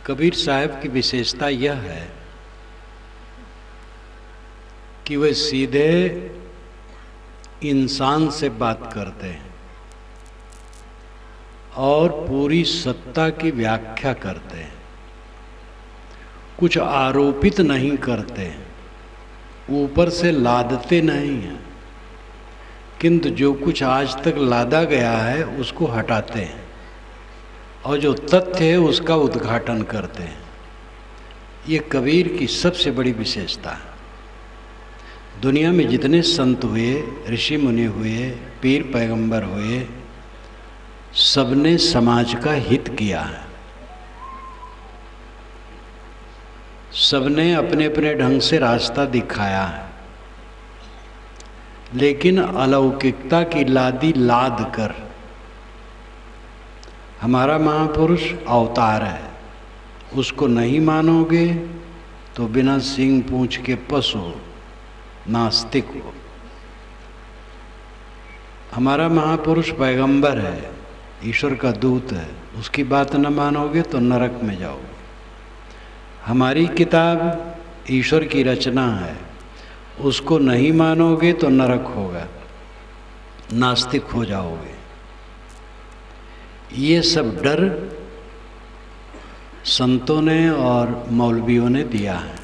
कबीर साहब की विशेषता यह है कि वे सीधे इंसान से बात करते हैं और पूरी सत्ता की व्याख्या करते हैं। कुछ आरोपित नहीं करते हैं, ऊपर से लादते नहीं हैं, किंतु जो कुछ आज तक लादा गया है उसको हटाते हैं और जो तथ्य है उसका उद्घाटन करते हैं। ये कबीर की सबसे बड़ी विशेषता है। दुनिया में जितने संत हुए, ऋषि मुनि हुए, पीर पैगंबर हुए, सबने समाज का हित किया है। सबने अपने अपने ढंग से रास्ता दिखाया है, लेकिन अलौकिकता की लादी लाद कर हमारा महापुरुष अवतार है, उसको नहीं मानोगे तो बिना सींग पूंछ के पशु हो, नास्तिक हो। हमारा महापुरुष पैगंबर है, ईश्वर का दूत है, उसकी बात न मानोगे तो नरक में जाओगे। हमारी किताब ईश्वर की रचना है, उसको नहीं मानोगे तो नरक होगा, नास्तिक हो जाओगे। ये सब डर संतों ने और मौलवियों ने दिया है।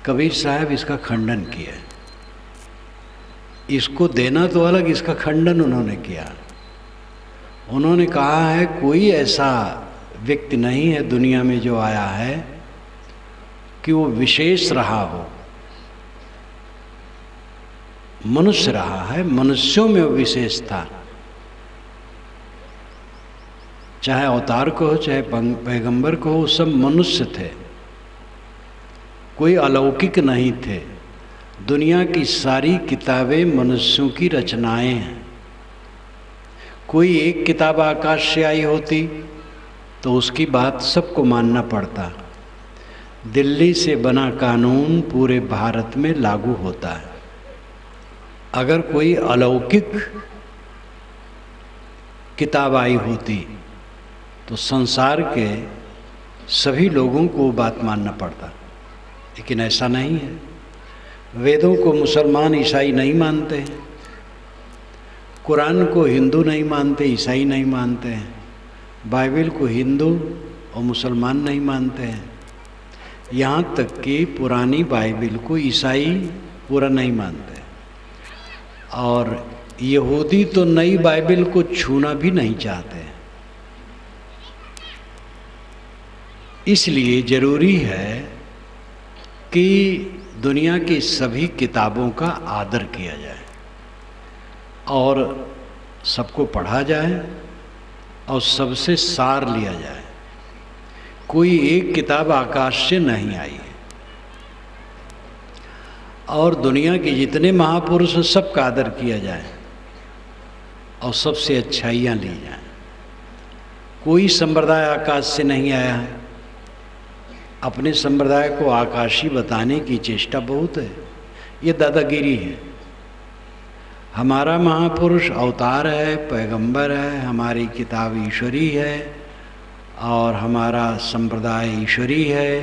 कबीर साहब इसका खंडन किया। इसको देना तो अलग, इसका खंडन उन्होंने किया। उन्होंने कहा है कोई ऐसा व्यक्ति नहीं है दुनिया में जो आया है कि वो विशेष रहा हो, मनुष्य रहा है, मनुष्यों में वो विशेष था। चाहे अवतार को हो, चाहे पैगंबर को हो, सब मनुष्य थे, कोई अलौकिक नहीं थे। दुनिया की सारी किताबें मनुष्यों की रचनाएं हैं। कोई एक किताब आकाश से आई होती तो उसकी बात सबको मानना पड़ता। दिल्ली से बना कानून पूरे भारत में लागू होता है। अगर कोई अलौकिक किताब आई होती तो संसार के सभी लोगों को बात मानना पड़ता, लेकिन ऐसा नहीं है। वेदों को मुसलमान ईसाई नहीं मानते हैं, कुरान को हिंदू नहीं मानते, ईसाई नहीं मानते हैं, बाइबल को हिंदू और मुसलमान नहीं मानते हैं, यहाँ तक कि पुरानी बाइबल को ईसाई पूरा नहीं मानते, और यहूदी तो नई बाइबल को छूना भी नहीं चाहते। इसलिए ज़रूरी है कि दुनिया की सभी किताबों का आदर किया जाए और सबको पढ़ा जाए और सबसे सार लिया जाए। कोई एक किताब आकाश से नहीं आई है, और दुनिया के जितने महापुरुष हैं सबका आदर किया जाए और सबसे अच्छाइयाँ ली जाए। कोई संप्रदाय आकाश से नहीं आया है। अपने संप्रदाय को आकाशी बताने की चेष्टा बहुत है, ये दादागिरी है। हमारा महापुरुष अवतार है, पैगंबर है, हमारी किताब ईश्वरी है और हमारा संप्रदाय ईश्वरी है।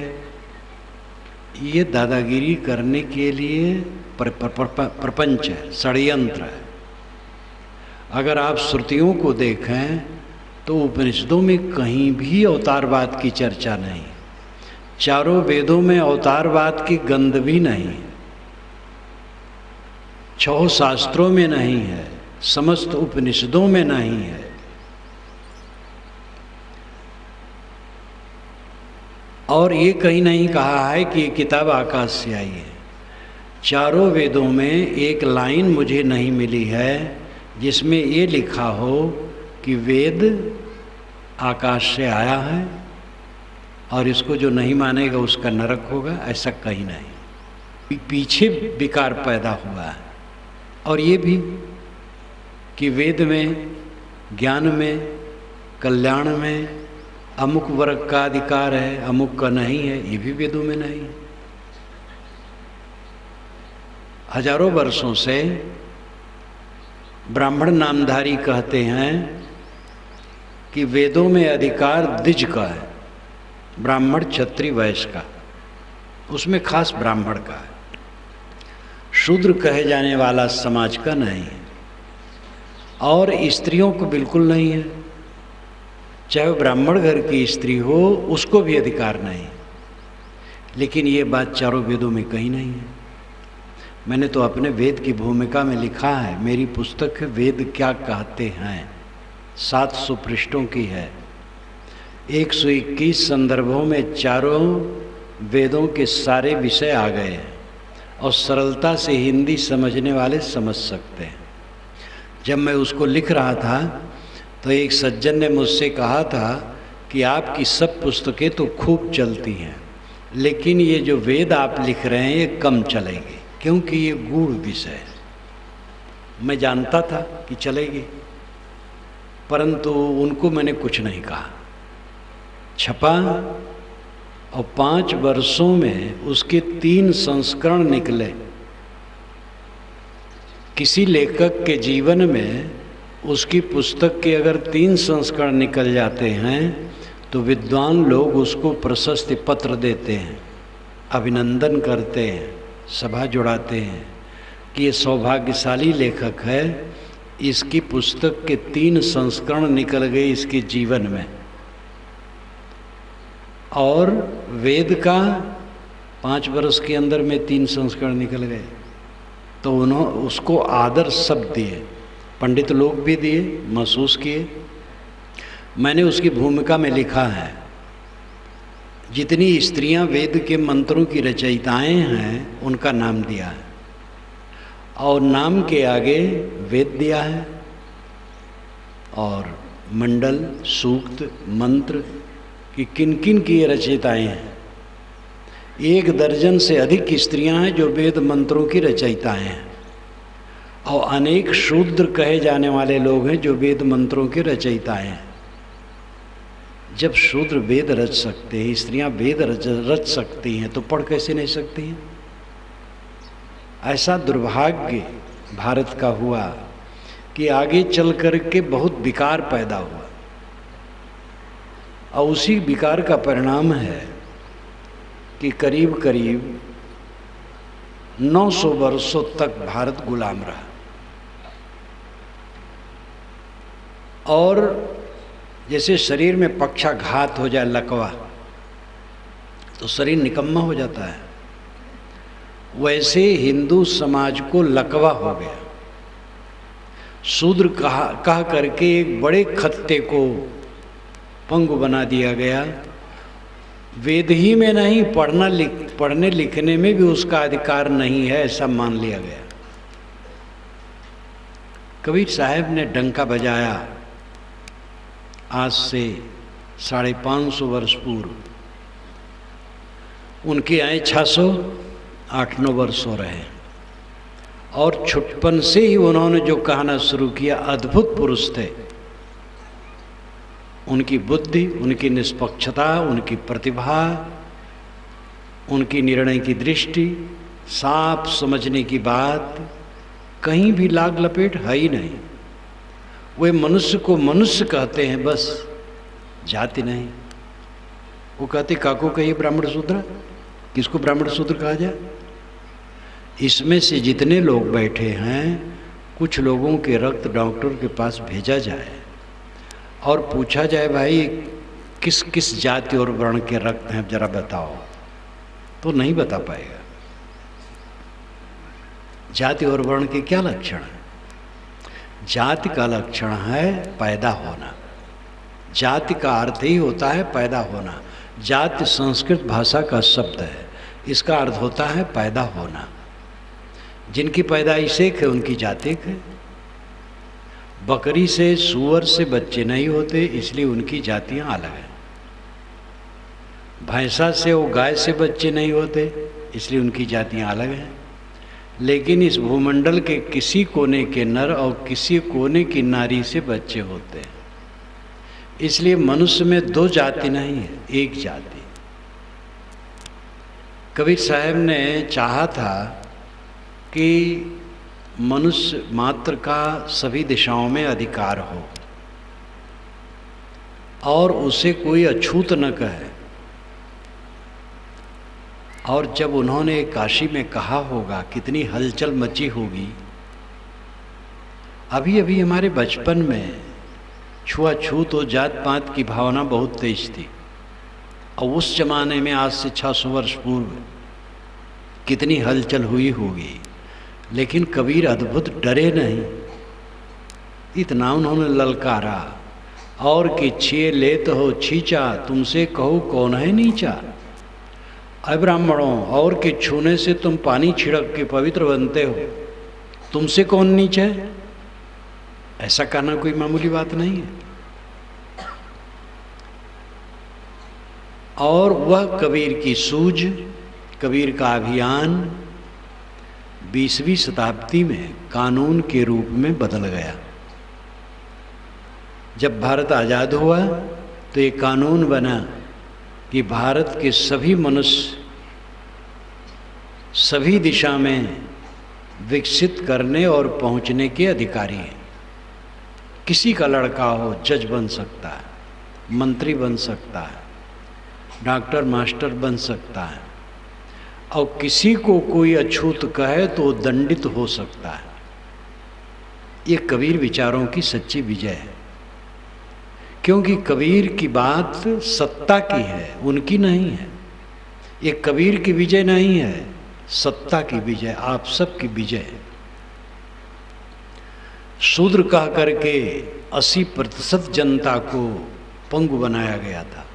ये दादागिरी करने के लिए प्रपंच है, षड्यंत्र है। अगर आप श्रुतियों को देखें तो उपनिषदों में कहीं भी अवतारवाद की चर्चा नहीं। चारों वेदों में अवतारवाद की गंध भी नहीं, छह शास्त्रों में नहीं है, समस्त उपनिषदों में नहीं है। और ये कहीं नहीं कहा है कि ये किताब आकाश से आई है। चारों वेदों में एक लाइन मुझे नहीं मिली है जिसमें ये लिखा हो कि वेद आकाश से आया है और इसको जो नहीं मानेगा उसका नरक होगा, ऐसा कहीं नहीं। पीछे विकार पैदा हुआ है। और ये भी कि वेद में, ज्ञान में, कल्याण में अमुक वर्ग का अधिकार है, अमुक का नहीं है, ये भी वेदों में नहीं है। हजारों वर्षों से ब्राह्मण नामधारी कहते हैं कि वेदों में अधिकार द्विज का है, ब्राह्मण क्षत्रिय वैश्य का, उसमें खास ब्राह्मण का है। शूद्र कहे जाने वाला समाज का नहीं है, और स्त्रियों को बिल्कुल नहीं है। चाहे वो ब्राह्मण घर की स्त्री हो, उसको भी अधिकार नहीं। लेकिन ये बात चारों वेदों में कहीं नहीं है। मैंने तो अपने वेद की भूमिका में लिखा है, मेरी पुस्तक है वेद क्या कहते हैं, 700 पृष्ठों की है। 121 संदर्भों में चारों वेदों के सारे विषय आ गए हैं, और सरलता से हिंदी समझने वाले समझ सकते हैं। जब मैं उसको लिख रहा था तो एक सज्जन ने मुझसे कहा था कि आपकी सब पुस्तकें तो खूब चलती हैं, लेकिन ये जो वेद आप लिख रहे हैं ये कम चलेगी, क्योंकि ये गूढ़ विषय है। मैं जानता था कि चलेगी, परंतु उनको मैंने कुछ नहीं कहा। छपा, और 5 वर्षों में उसके 3 संस्करण निकले। किसी लेखक के जीवन में उसकी पुस्तक के अगर 3 संस्करण निकल जाते हैं तो विद्वान लोग उसको प्रशस्ति पत्र देते हैं, अभिनंदन करते हैं, सभा जुड़ाते हैं कि ये सौभाग्यशाली लेखक है, इसकी पुस्तक के 3 संस्करण निकल गए इसके जीवन में। और वेद का 5 वर्ष के अंदर में 3 संस्करण निकल गए, तो उन्होंने उसको आदर सब दिए, पंडित लोग भी दिए, महसूस किए। मैंने उसकी भूमिका में लिखा है, जितनी स्त्रियां वेद के मंत्रों की रचयिताएं हैं उनका नाम दिया है, और नाम के आगे वेद दिया है, और मंडल, सूक्त, मंत्र कि किन किन की ये रचयिताएँ हैं। 1 दर्जन से अधिक स्त्रियां हैं जो वेद मंत्रों की रचयिताएँ हैं, और अनेक शूद्र कहे जाने वाले लोग हैं जो वेद मंत्रों के रचयिताएँ हैं। जब शूद्र वेद रच सकते हैं, स्त्रियां वेद रच सकती हैं, तो पढ़ कैसे नहीं सकती हैं? ऐसा दुर्भाग्य भारत का हुआ कि आगे चल कर के बहुत विकार पैदा हुआ, और उसी विकार का परिणाम है कि करीब करीब 900 वर्षों तक भारत गुलाम रहा। और जैसे शरीर में पक्षाघात हो जाए, लकवा, तो शरीर निकम्मा हो जाता है, वैसे हिंदू समाज को लकवा हो गया। शूद्र कह करके एक बड़े खत्ते को पंगु बना दिया गया। वेद ही में नहीं, पढ़ने लिखने में भी उसका अधिकार नहीं है, ऐसा मान लिया गया। कबीर साहब ने डंका बजाया आज से 550 वर्ष पूर्व। उनके आए 608-9 वर्ष हो रहे हैं, और छुटपन से ही उन्होंने जो कहना शुरू किया, अद्भुत पुरुष थे। उनकी बुद्धि, उनकी निष्पक्षता, उनकी प्रतिभा, उनकी निर्णय की दृष्टि, साफ समझने की बात, कहीं भी लाग लपेट है ही नहीं। वे मनुष्य को मनुष्य कहते हैं बस, जाति नहीं। वो कहते काको कहिए ब्राह्मण शूद्र, किसको ब्राह्मण शूद्र कहा जाए? इसमें से जितने लोग बैठे हैं, कुछ लोगों के रक्त डॉक्टर के पास भेजा जाए और पूछा जाए, भाई किस किस जाति और वर्ण के रक्त हैं जरा बताओ, तो नहीं बता पाएगा। जाति और वर्ण के क्या लक्षण है? जाति का लक्षण है पैदा होना। जाति का अर्थ ही होता है पैदा होना। जाति संस्कृत भाषा का शब्द है, इसका अर्थ होता है पैदा होना। जिनकी पैदाइश एक है उनकी जाति एक है। बकरी से, सूअर से बच्चे नहीं होते, इसलिए उनकी जातियां अलग हैं। भैंसा से, वो गाय से बच्चे नहीं होते, इसलिए उनकी जातियां अलग हैं। लेकिन इस भूमंडल के किसी कोने के नर और किसी कोने की नारी से बच्चे होते हैं। इसलिए मनुष्य में 2 जाति नहीं है, एक जाति। कबीर साहब ने चाहा था कि मनुष्य मात्र का सभी दिशाओं में अधिकार हो और उसे कोई अछूत न कहे। और जब उन्होंने काशी में कहा होगा कितनी हलचल मची होगी। अभी अभी हमारे बचपन में छुआछूत और जात पात की भावना बहुत तेज थी, और उस जमाने में आज से 600 वर्ष पूर्व कितनी हलचल हुई होगी। लेकिन कबीर अद्भुत डरे नहीं, इतना उन्होंने ललकारा, और कि छिए लेत हो छींचा, तुमसे कहो कौन है नीचा। अय ब्राह्मणों, और के छूने से तुम पानी छिड़क के पवित्र बनते हो, तुमसे कौन नीचा है। ऐसा करना कोई मामूली बात नहीं है। और वह कबीर की सूझ, कबीर का अभियान 20वीं शताब्दी में कानून के रूप में बदल गया। जब भारत आज़ाद हुआ तो ये कानून बना कि भारत के सभी मनुष्य सभी दिशा में विकसित करने और पहुंचने के अधिकारी हैं। किसी का लड़का हो जज बन सकता है, मंत्री बन सकता है, डॉक्टर मास्टर बन सकता है, और किसी को कोई अछूत कहे तो दंडित हो सकता है। ये कबीर विचारों की सच्ची विजय है, क्योंकि कबीर की बात सत्ता की है, उनकी नहीं है। ये कबीर की विजय नहीं है, सत्ता की विजय, आप सब की विजय है। शूद्र कह करके 80% जनता को पंगु बनाया गया था।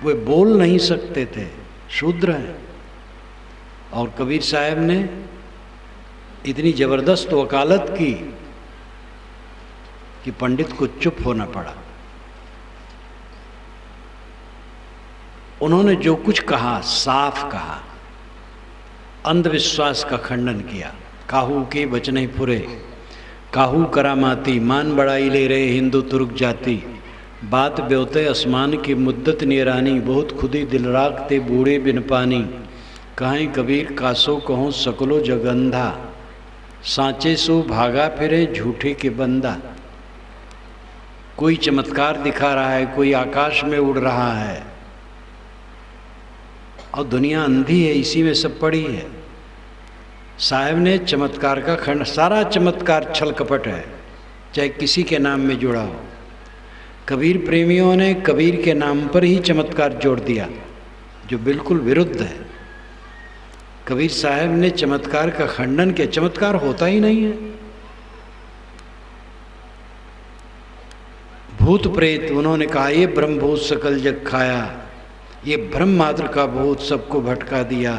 वे बोल नहीं सकते थे, शूद्र हैं। और कबीर साहब ने इतनी जबरदस्त वकालत की कि पंडित को चुप होना पड़ा। उन्होंने जो कुछ कहा साफ कहा, अंधविश्वास का खंडन किया। काहू के बचने फुरे, काहू करामाती, मान बड़ाई ले रहे हिंदू तुर्क जाति, बात ब्योते आसमान की मुद्दत निरानी, बहुत खुदी दिल राखते बूढ़े बिन पानी, कहें कबीर कासो कहो सकलो जगंधा, सांचे सो भागा फिरे झूठे के बंदा। कोई चमत्कार दिखा रहा है, कोई आकाश में उड़ रहा है, और दुनिया अंधी है, इसी में सब पड़ी है। साहब ने चमत्कार का खंड, सारा चमत्कार छल कपट है, चाहे किसी के नाम में जुड़ा हो। कबीर प्रेमियों ने कबीर के नाम पर ही चमत्कार जोड़ दिया, जो बिल्कुल विरुद्ध है। कबीर साहब ने चमत्कार का खंडन किया, चमत्कार होता ही नहीं है। भूत प्रेत, उन्होंने कहा ये ब्रह्मभूत सकल जग खाया, ये ब्रह्म मात्र का भूत सबको भटका दिया।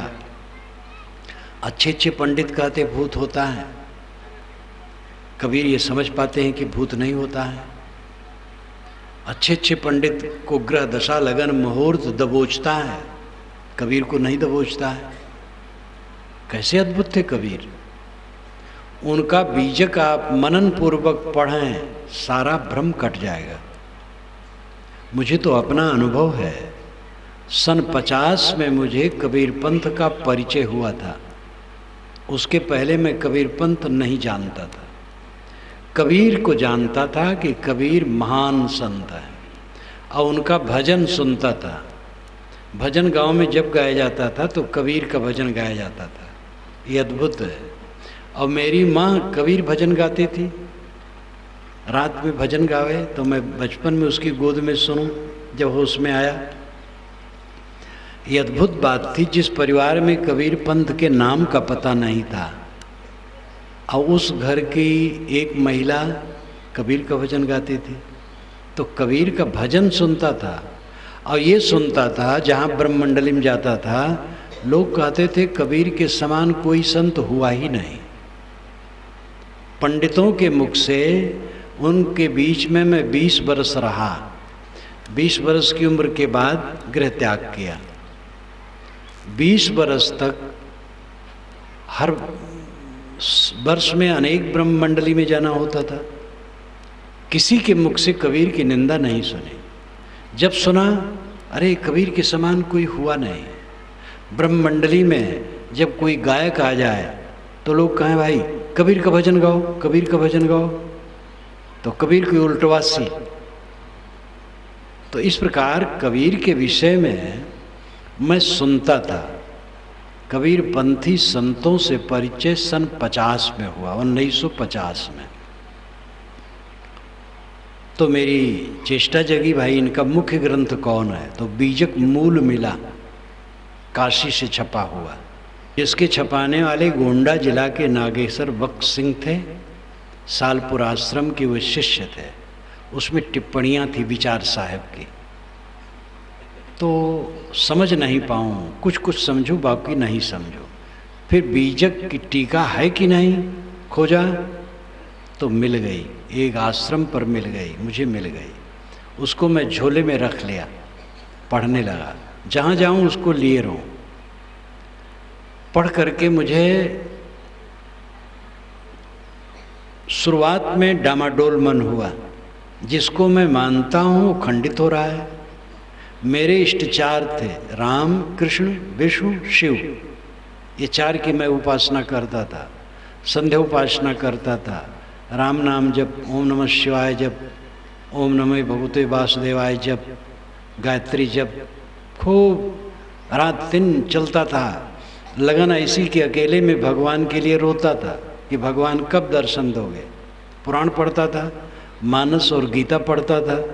अच्छे अच्छे पंडित कहते भूत होता है, कबीर ये समझ पाते हैं कि भूत नहीं होता है। अच्छे अच्छे पंडित को ग्रह दशा लगन मुहूर्त दबोचता है, कबीर को नहीं दबोचता है। कैसे अद्भुत थे कबीर। उनका बीजक आप मनन पूर्वक पढ़ें, सारा भ्रम कट जाएगा। मुझे तो अपना अनुभव है, सन 50 में मुझे कबीर पंथ का परिचय हुआ था। उसके पहले मैं कबीर पंथ नहीं जानता था। कबीर को जानता था कि कबीर महान संत है, और उनका भजन सुनता था। भजन गांव में जब गाया जाता था तो कबीर का भजन गाया जाता था। ये अद्भुत है। और मेरी माँ कबीर भजन गाती थी, रात में भजन गावे तो मैं बचपन में उसकी गोद में सुनूं जब होश में आया। ये अद्भुत बात थी। जिस परिवार में कबीर पंथ के नाम का पता नहीं था, और उस घर की एक महिला कबीर का भजन गाती थी, तो कबीर का भजन सुनता था। और ये सुनता था, जहाँ ब्रह्ममंडली में जाता था, लोग कहते थे कबीर के समान कोई संत हुआ ही नहीं। पंडितों के मुख से उनके बीच में मैं 20 बरस रहा। 20 बरस की उम्र के बाद गृह त्याग किया। 20 बरस तक हर वर्ष में अनेक ब्रह्म मंडली में जाना होता था। किसी के मुख से कबीर की निंदा नहीं सुनी। जब सुना, अरे कबीर के समान कोई हुआ नहीं। ब्रह्म मंडली में जब कोई गायक आ जाए तो लोग कहें भाई कबीर का भजन गाओ, कबीर का भजन गाओ, तो कबीर की उल्टवासी। तो इस प्रकार कबीर के विषय में मैं सुनता था, कबीरपंथी संतों से परिचय सन 50 में हुआ, 1950 में। तो मेरी चेष्टा जगी, भाई इनका मुख्य ग्रंथ कौन है? तो बीजक मूल मिला, काशी से छपा हुआ, जिसके छपाने वाले गोंडा जिला के नागेश्वर बख्श सिंह थे, सालपुर आश्रम के वे शिष्य थे। उसमें टिप्पणियाँ थी विचार साहब की, तो समझ नहीं पाऊँ, कुछ कुछ समझूँ बाकी नहीं समझूँ। फिर बीजक की टीका है कि नहीं खोजा तो मिल गई, एक आश्रम पर मिल गई, मुझे मिल गई। उसको मैं झोले में रख लिया, पढ़ने लगा, जहाँ जाऊँ उसको लिए रहूँ। पढ़ करके मुझे शुरुआत में डामाडोल मन हुआ, जिसको मैं मानता हूँ वो खंडित हो रहा है। मेरे इष्ट चार थे, राम, कृष्ण, विष्णु, शिव, ये चार की मैं उपासना करता था, संध्या उपासना करता था, राम नाम जप, ओम नमः शिवाय जप, ओम नमः भगवते वासुदेवाय जप, गायत्री जप, खूब रात दिन चलता था। लगन ऐसी कि अकेले में भगवान के लिए रोता था कि भगवान कब दर्शन दोगे। पुराण पढ़ता था, मानस और गीता पढ़ता था।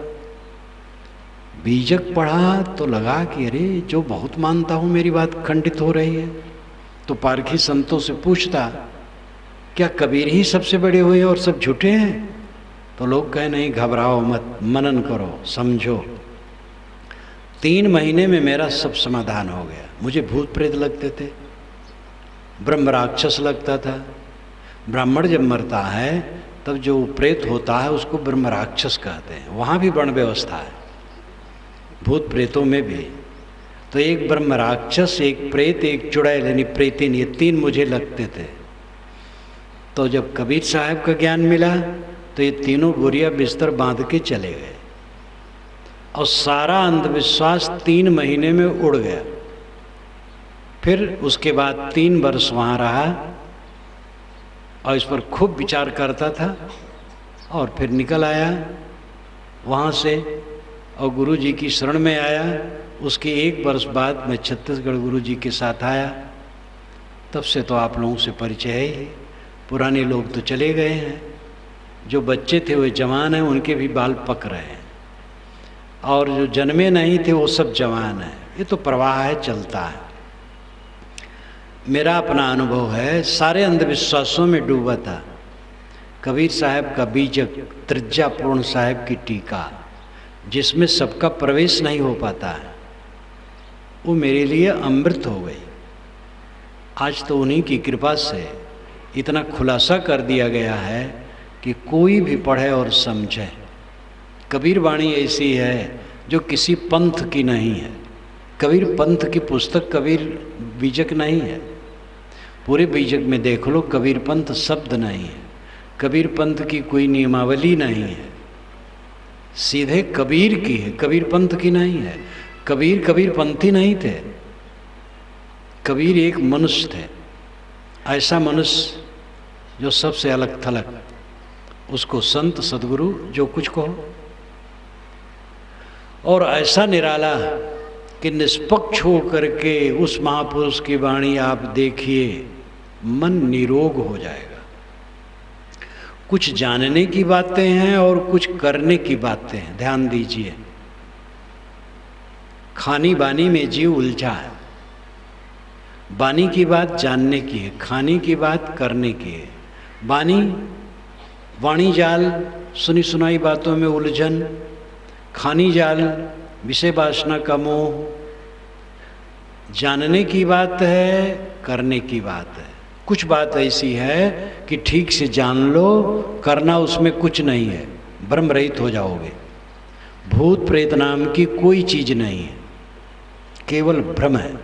बीजक पढ़ा तो लगा कि अरे जो बहुत मानता हूँ मेरी बात खंडित हो रही है। तो पारखी संतों से पूछता, क्या कबीर ही सबसे बड़े हुए और सब झूठे हैं? तो लोग कहे नहीं, घबराओ मत, मनन करो, समझो। 3 महीने में मेरा सब समाधान हो गया। मुझे भूत प्रेत लगते थे, ब्रह्म राक्षस लगता था। ब्राह्मण जब मरता है तब जो प्रेत होता है उसको ब्रह्म राक्षस कहते हैं। वहाँ भी वर्ण व्यवस्था है, भूत प्रेतों में भी। तो एक ब्रह्म राक्षस, एक प्रेत, एक चुड़ैल यानी प्रेतिन, ये 3 मुझे लगते थे। तो जब कबीर साहब का ज्ञान मिला तो ये तीनों बोरिया बिस्तर बांध के चले गए और सारा अंधविश्वास 3 महीने में उड़ गया। फिर उसके बाद 3 वर्ष वहाँ रहा और इस पर खूब विचार करता था और फिर निकल आया वहाँ से और गुरु जी की शरण में आया। उसके 1 वर्ष बाद मैं छत्तीसगढ़ गुरु जी के साथ आया। तब से तो आप लोगों से परिचय है ही। पुराने लोग तो चले गए हैं, जो बच्चे थे वे जवान हैं, उनके भी बाल पक रहे हैं, और जो जन्मे नहीं थे वो सब जवान हैं। ये तो प्रवाह है, चलता है। मेरा अपना अनुभव है, सारे अंधविश्वासों में डूबा था। कबीर साहब का बीजक, त्रिज्या पूर्ण साहब की टीका, जिसमें सबका प्रवेश नहीं हो पाता है, वो मेरे लिए अमृत हो गई। आज तो उन्हीं की कृपा से इतना खुलासा कर दिया गया है कि कोई भी पढ़े और समझे। कबीर वाणी ऐसी है जो किसी पंथ की नहीं है। कबीर पंथ की पुस्तक कबीर बीजक नहीं है। पूरे बीजक में देख लो, कबीर पंथ शब्द नहीं है, कबीर पंथ की कोई नियमावली नहीं है, सीधे कबीर की है, कबीर पंथ की नहीं है। कबीर पंथी नहीं थे, कबीर एक मनुष्य थे, ऐसा मनुष्य जो सबसे अलग थलग, उसको संत सदगुरु जो कुछ कहो, और ऐसा निराला कि निष्पक्ष हो करके उस महापुरुष की वाणी आप देखिए, मन निरोग हो जाएगा। कुछ जानने की बातें हैं और कुछ करने की बातें हैं, ध्यान दीजिए। खानी बानी में जीव उलझा है। बानी की बात जानने की है, खानी की बात करने की है। बानी वाणी जाल, सुनी सुनाई बातों में उलझन, खानी जाल विषय वासना का मोह। जानने की बात है, करने की बात है। कुछ बात ऐसी है कि ठीक से जान लो, करना उसमें कुछ नहीं है, ब्रह्म रहित हो जाओगे। भूत प्रेत नाम की कोई चीज नहीं है, केवल भ्रम है।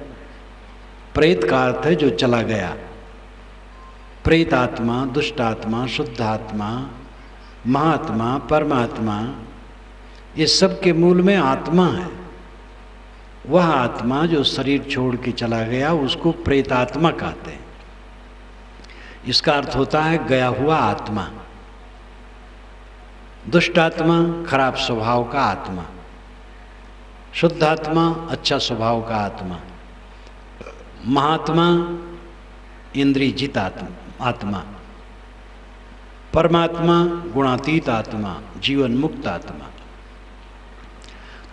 प्रेत का अर्थ है जो चला गया। प्रेत आत्मा, दुष्ट आत्मा, शुद्ध आत्मा, महात्मा, परमात्मा, ये सब के मूल में आत्मा है। वह आत्मा जो शरीर छोड़ के चला गया उसको प्रेतात्मा कहते हैं। इसका अर्थ होता है गया हुआ आत्मा। दुष्ट आत्मा खराब स्वभाव का आत्मा, शुद्ध आत्मा अच्छा स्वभाव का आत्मा। महात्मा इंद्रिय जित आत्मा, परमात्मा गुणातीत आत्मा, जीवन मुक्त आत्मा।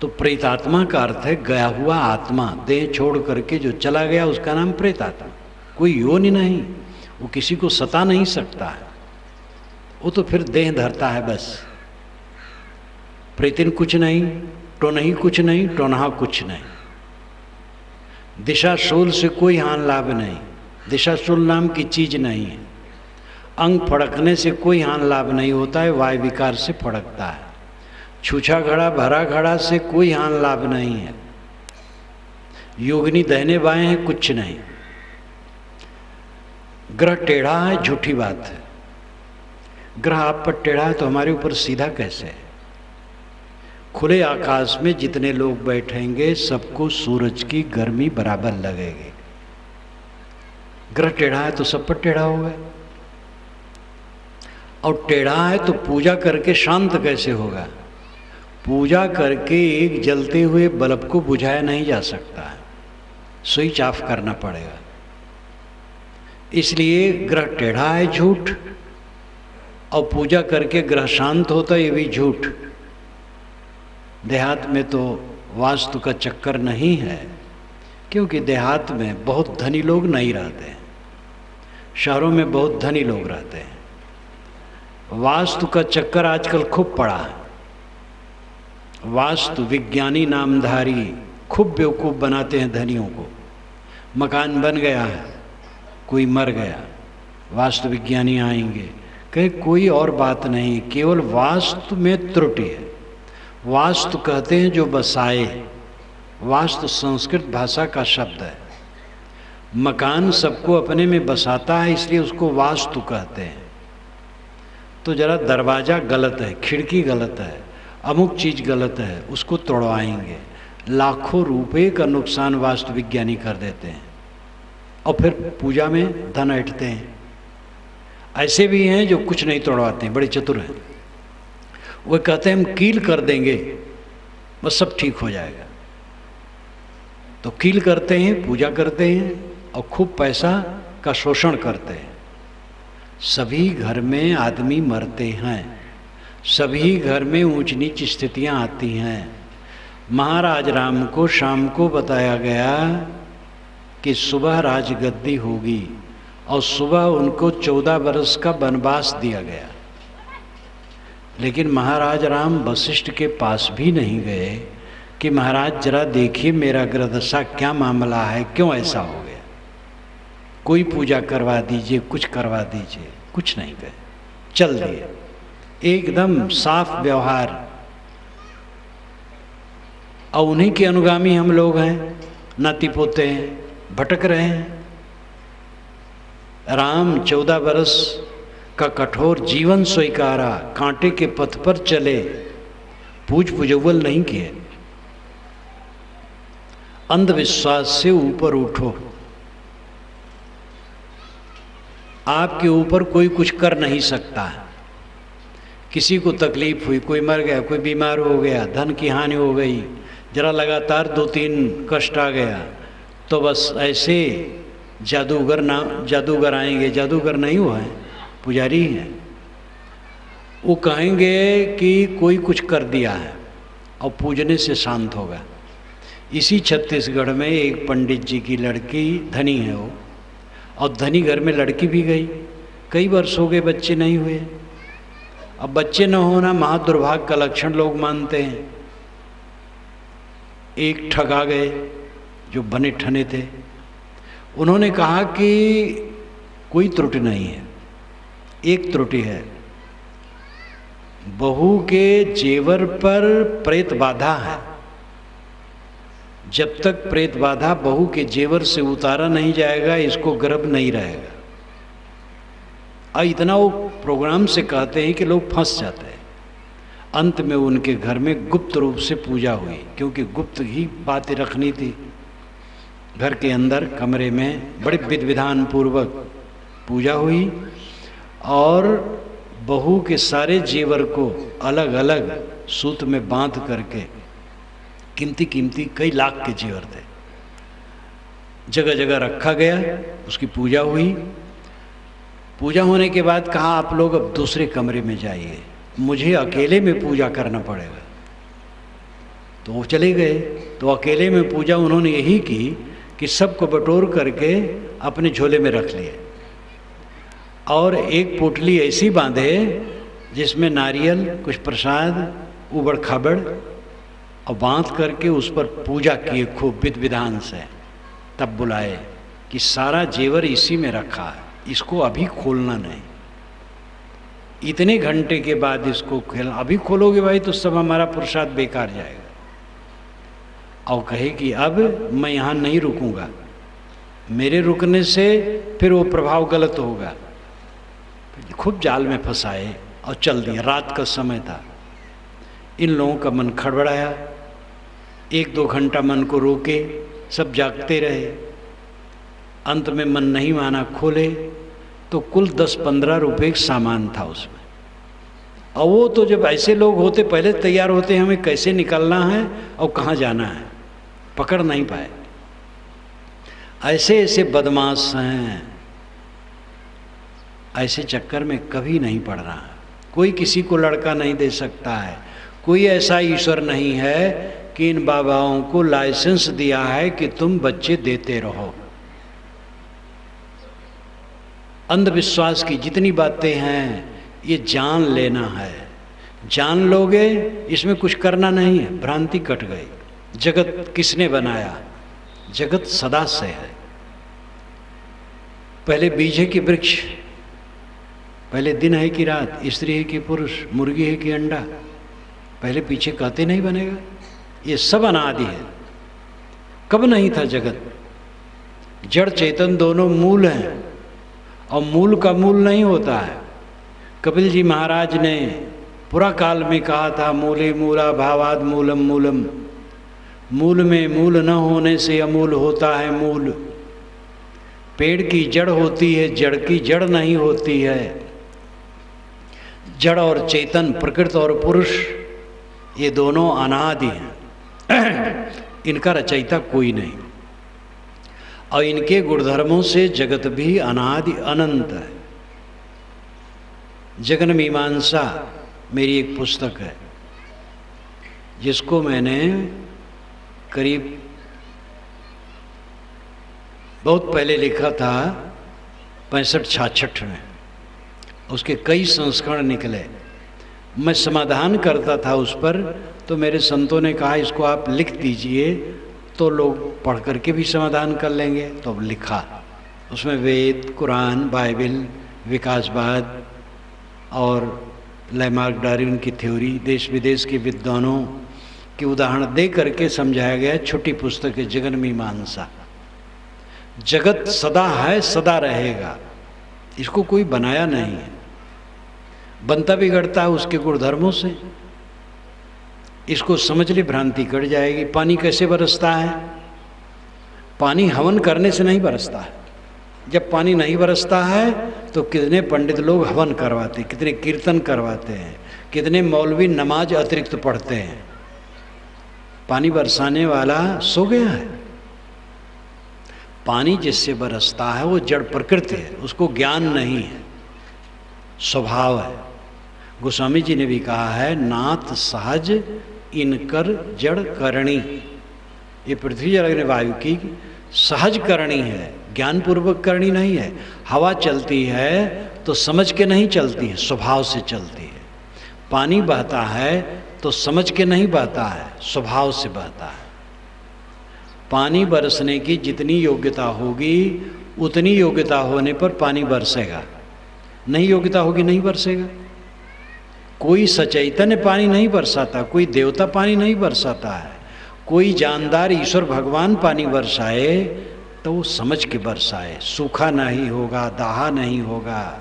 तो प्रेतात्मा का अर्थ है गया हुआ आत्मा, देह छोड़ करके जो चला गया उसका नाम प्रेतात्मा। कोई योनि नहीं, वो किसी को सता नहीं सकता है, वो तो फिर देह धरता है बस। प्रेतिन कुछ नहीं, टोनही कुछ नहीं, टोनहा कुछ नहीं। दिशा शूल से कोई हान लाभ नहीं, दिशा शूल नाम की चीज नहीं है। अंग फड़कने से कोई हान लाभ नहीं होता है, वायु विकार से फड़कता है। छूछा घड़ा भरा घड़ा से कोई हान लाभ नहीं है। योगिनी दाहिने बाएं हैं, कुछ नहीं। ग्रह टेढ़ा है, झूठी बात है। ग्रह आप पर टेढ़ा है तो हमारे ऊपर सीधा कैसे है? खुले आकाश में जितने लोग बैठेंगे सबको सूरज की गर्मी बराबर लगेगी। ग्रह टेढ़ा है तो सब पर टेढ़ा होगा, और टेढ़ा है तो पूजा करके शांत कैसे होगा? पूजा करके एक जलते हुए बल्ब को बुझाया नहीं जा सकता है, स्विच ऑफ करना पड़ेगा। इसलिए ग्रह टेढ़ा है झूठ, और पूजा करके ग्रह शांत होता है ये भी झूठ। देहात में तो वास्तु का चक्कर नहीं है, क्योंकि देहात में बहुत धनी लोग नहीं रहते हैं, शहरों में बहुत धनी लोग रहते हैं। वास्तु का चक्कर आजकल खूब पड़ा है। वास्तु विज्ञानी नामधारी खूब बेवकूफ़ बनाते हैं धनियों को। मकान बन गया है, कोई मर गया, वास्तु विज्ञानी आएंगे, कहीं कोई और बात नहीं, केवल वास्तु में त्रुटि है। वास्तु कहते हैं जो बसाए, वास्तु संस्कृत भाषा का शब्द है। मकान सबको अपने में बसाता है, इसलिए उसको वास्तु कहते हैं। तो जरा दरवाज़ा गलत है, खिड़की गलत है, अमुक चीज़ गलत है, उसको तोड़वाएंगे, लाखों रुपए का नुकसान वास्तु विज्ञानी कर देते हैं, और फिर पूजा में धन ऐंठते हैं। ऐसे भी हैं जो कुछ नहीं तोड़वाते हैं, बड़े चतुर हैं। वो कहते हैं हम कील कर देंगे, बस सब ठीक हो जाएगा। तो कील करते हैं, पूजा करते हैं, और खूब पैसा का शोषण करते हैं। सभी घर में आदमी मरते हैं, सभी घर में ऊंच नीच स्थितियां आती हैं। महाराज राम को शाम को बताया गया कि सुबह राजगद्दी होगी, और सुबह उनको 14 वर्ष का वनवास दिया गया। लेकिन महाराज राम वशिष्ठ के पास भी नहीं गए कि महाराज जरा देखिए मेरा ग्रहदशा क्या मामला है, क्यों ऐसा हो गया, कोई पूजा करवा दीजिए, कुछ करवा दीजिए। कुछ नहीं गए, चल दिए, एकदम साफ व्यवहार। और उन्हीं के अनुगामी हम लोग हैं, नाती पोते हैं, भटक रहे हैं। राम 14 वर्ष का कठोर जीवन स्वीकारा, कांटे के पथ पर चले, पूज पुजव्वल नहीं किए। अंधविश्वास से ऊपर उठो। आपके ऊपर कोई कुछ कर नहीं सकता है। किसी को तकलीफ हुई, कोई मर गया, कोई बीमार हो गया, धन की हानि हो गई, जरा लगातार 2-3 कष्ट आ गया, तो बस ऐसे जादूगर आएंगे। जादूगर नहीं हुआ है, पुजारी हैं। वो कहेंगे कि कोई कुछ कर दिया है, और पूजने से शांत होगा। इसी छत्तीसगढ़ में एक पंडित जी की लड़की, धनी है वो, और धनी घर में लड़की भी गई, कई वर्ष हो गए बच्चे नहीं हुए। अब बच्चे न होना महादुर्भाग्य का लक्षण लोग मानते हैं। एक ठगा गए जो बने ठने थे। उन्होंने कहा कि कोई त्रुटि नहीं है, एक त्रुटि है, बहू के जेवर पर प्रेत बाधा है। जब तक प्रेत बाधा बहू के जेवर से उतारा नहीं जाएगा, इसको गर्भ नहीं रहेगा। और इतना वो प्रोग्राम से कहते हैं कि लोग फंस जाते हैं। अंत में उनके घर में गुप्त रूप से पूजा हुई, क्योंकि गुप्त ही बातें रखनी थी। घर के अंदर कमरे में बड़े विधि विधान पूर्वक पूजा हुई, और बहू के सारे जेवर को अलग अलग सूत में बांध करके, कीमती कीमती कई लाख के जेवर थे, जगह जगह रखा गया, उसकी पूजा हुई। पूजा होने के बाद कहा आप लोग अब दूसरे कमरे में जाइए, मुझे अकेले में पूजा करना पड़ेगा। तो वो चले गए। तो अकेले में पूजा उन्होंने यही की कि सबको बटोर करके अपने झोले में रख लिए और एक पोटली ऐसी बांधे जिसमें नारियल, कुछ प्रसाद, उबड़ खाबड़, और बांध करके उस पर पूजा किए खूब विधि विधान से। तब बुलाए कि सारा जेवर इसी में रखा है, इसको अभी खोलना नहीं। इतने घंटे के बाद इसको खोलना, अभी खोलोगे भाई तो सब हमारा प्रसाद बेकार जाएगा। और कहे कि अब मैं यहाँ नहीं रुकूंगा, मेरे रुकने से फिर वो प्रभाव गलत होगा। खूब जाल में फंसाए और चल दिए। रात का समय था। इन लोगों का मन खड़बड़ाया। 1-2 घंटा मन को रोके, सब जागते रहे। अंत में मन नहीं माना, खोले तो कुल 10-15 रुपये का सामान था उसमें। और वो तो जब ऐसे लोग होते पहले तैयार होते हैं हमें कैसे निकलना है और कहाँ जाना है, पकड़ नहीं पाए। ऐसे ऐसे बदमाश हैं, ऐसे चक्कर में कभी नहीं पड़ना। कोई किसी को लड़का नहीं दे सकता है। कोई ऐसा ईश्वर नहीं है कि इन बाबाओं को लाइसेंस दिया है कि तुम बच्चे देते रहो। अंधविश्वास की जितनी बातें हैं ये जान लेना है। जान लोगे इसमें कुछ करना नहीं है, भ्रांति कट गई। जगत किसने बनाया? जगत सदा से है। पहले बीज है कि वृक्ष, पहले दिन है कि रात, स्त्री है कि पुरुष, मुर्गी है कि अंडा, पहले पीछे कहते नहीं बनेगा। ये सब अनादि है। कब नहीं था जगत? जड़ चेतन दोनों मूल हैं और मूल का मूल नहीं होता है। कपिल जी महाराज ने पुरा काल में कहा था, मूले मूला भावाद मूलम मूलम। मूल में मूल न होने से अमूल होता है मूल। पेड़ की जड़ होती है, जड़ की जड़ नहीं होती है। जड़ और चेतन, प्रकृति और पुरुष, ये दोनों अनादि हैं। इनका रचयिता कोई नहीं और इनके गुणधर्मों से जगत भी अनादि अनंत है। जगन मीमांसा मेरी एक पुस्तक है जिसको मैंने करीब बहुत पहले लिखा था, 65-66 में। उसके कई संस्करण निकले। मैं समाधान करता था उस पर, तो मेरे संतों ने कहा इसको आप लिख दीजिए तो लोग पढ़ करके भी समाधान कर लेंगे। तो अब लिखा। उसमें वेद, कुरान, बाइबल, विकासवाद और लैमार्क डार्विन की थ्योरी, देश विदेश के विद्वानों के उदाहरण दे करके समझाया गया। छोटी पुस्तक है जगन मीमांसा। जगत सदा है, सदा रहेगा, इसको कोई बनाया नहीं है। बनता बिगड़ता है उसके गुणधर्मों से। इसको समझ ले, भ्रांति कट जाएगी। पानी कैसे बरसता है? पानी हवन करने से नहीं बरसता है। जब पानी नहीं बरसता है तो कितने पंडित लोग हवन करवाते, कितने कीर्तन करवाते हैं, कितने मौलवी नमाज अतिरिक्त पढ़ते हैं। पानी बरसाने वाला सो गया है। पानी जिससे बरसता है वो जड़ प्रकृति है, उसको ज्ञान नहीं है, स्वभाव है। गोस्वामी जी ने भी कहा है, नाथ सहज इनकर जड़ करणी। ये पृथ्वी जल वायु की सहज करणी है, ज्ञानपूर्वक करणी नहीं है। हवा चलती है तो समझ के नहीं चलती है, स्वभाव से चलती है। पानी बहता है तो समझ के नहीं बहता है, स्वभाव से बहता है। पानी बरसने की जितनी योग्यता होगी उतनी योग्यता होने पर पानी बरसेगा। नहीं योग्यता होगी नहीं बरसेगा। कोई सचैतन्य पानी नहीं बरसाता, कोई देवता पानी नहीं बरसाता है, कोई जानदार ईश्वर भगवान पानी बरसाए तो वो समझ के बरसाए। सूखा नहीं होगा, दाहा नहीं होगा।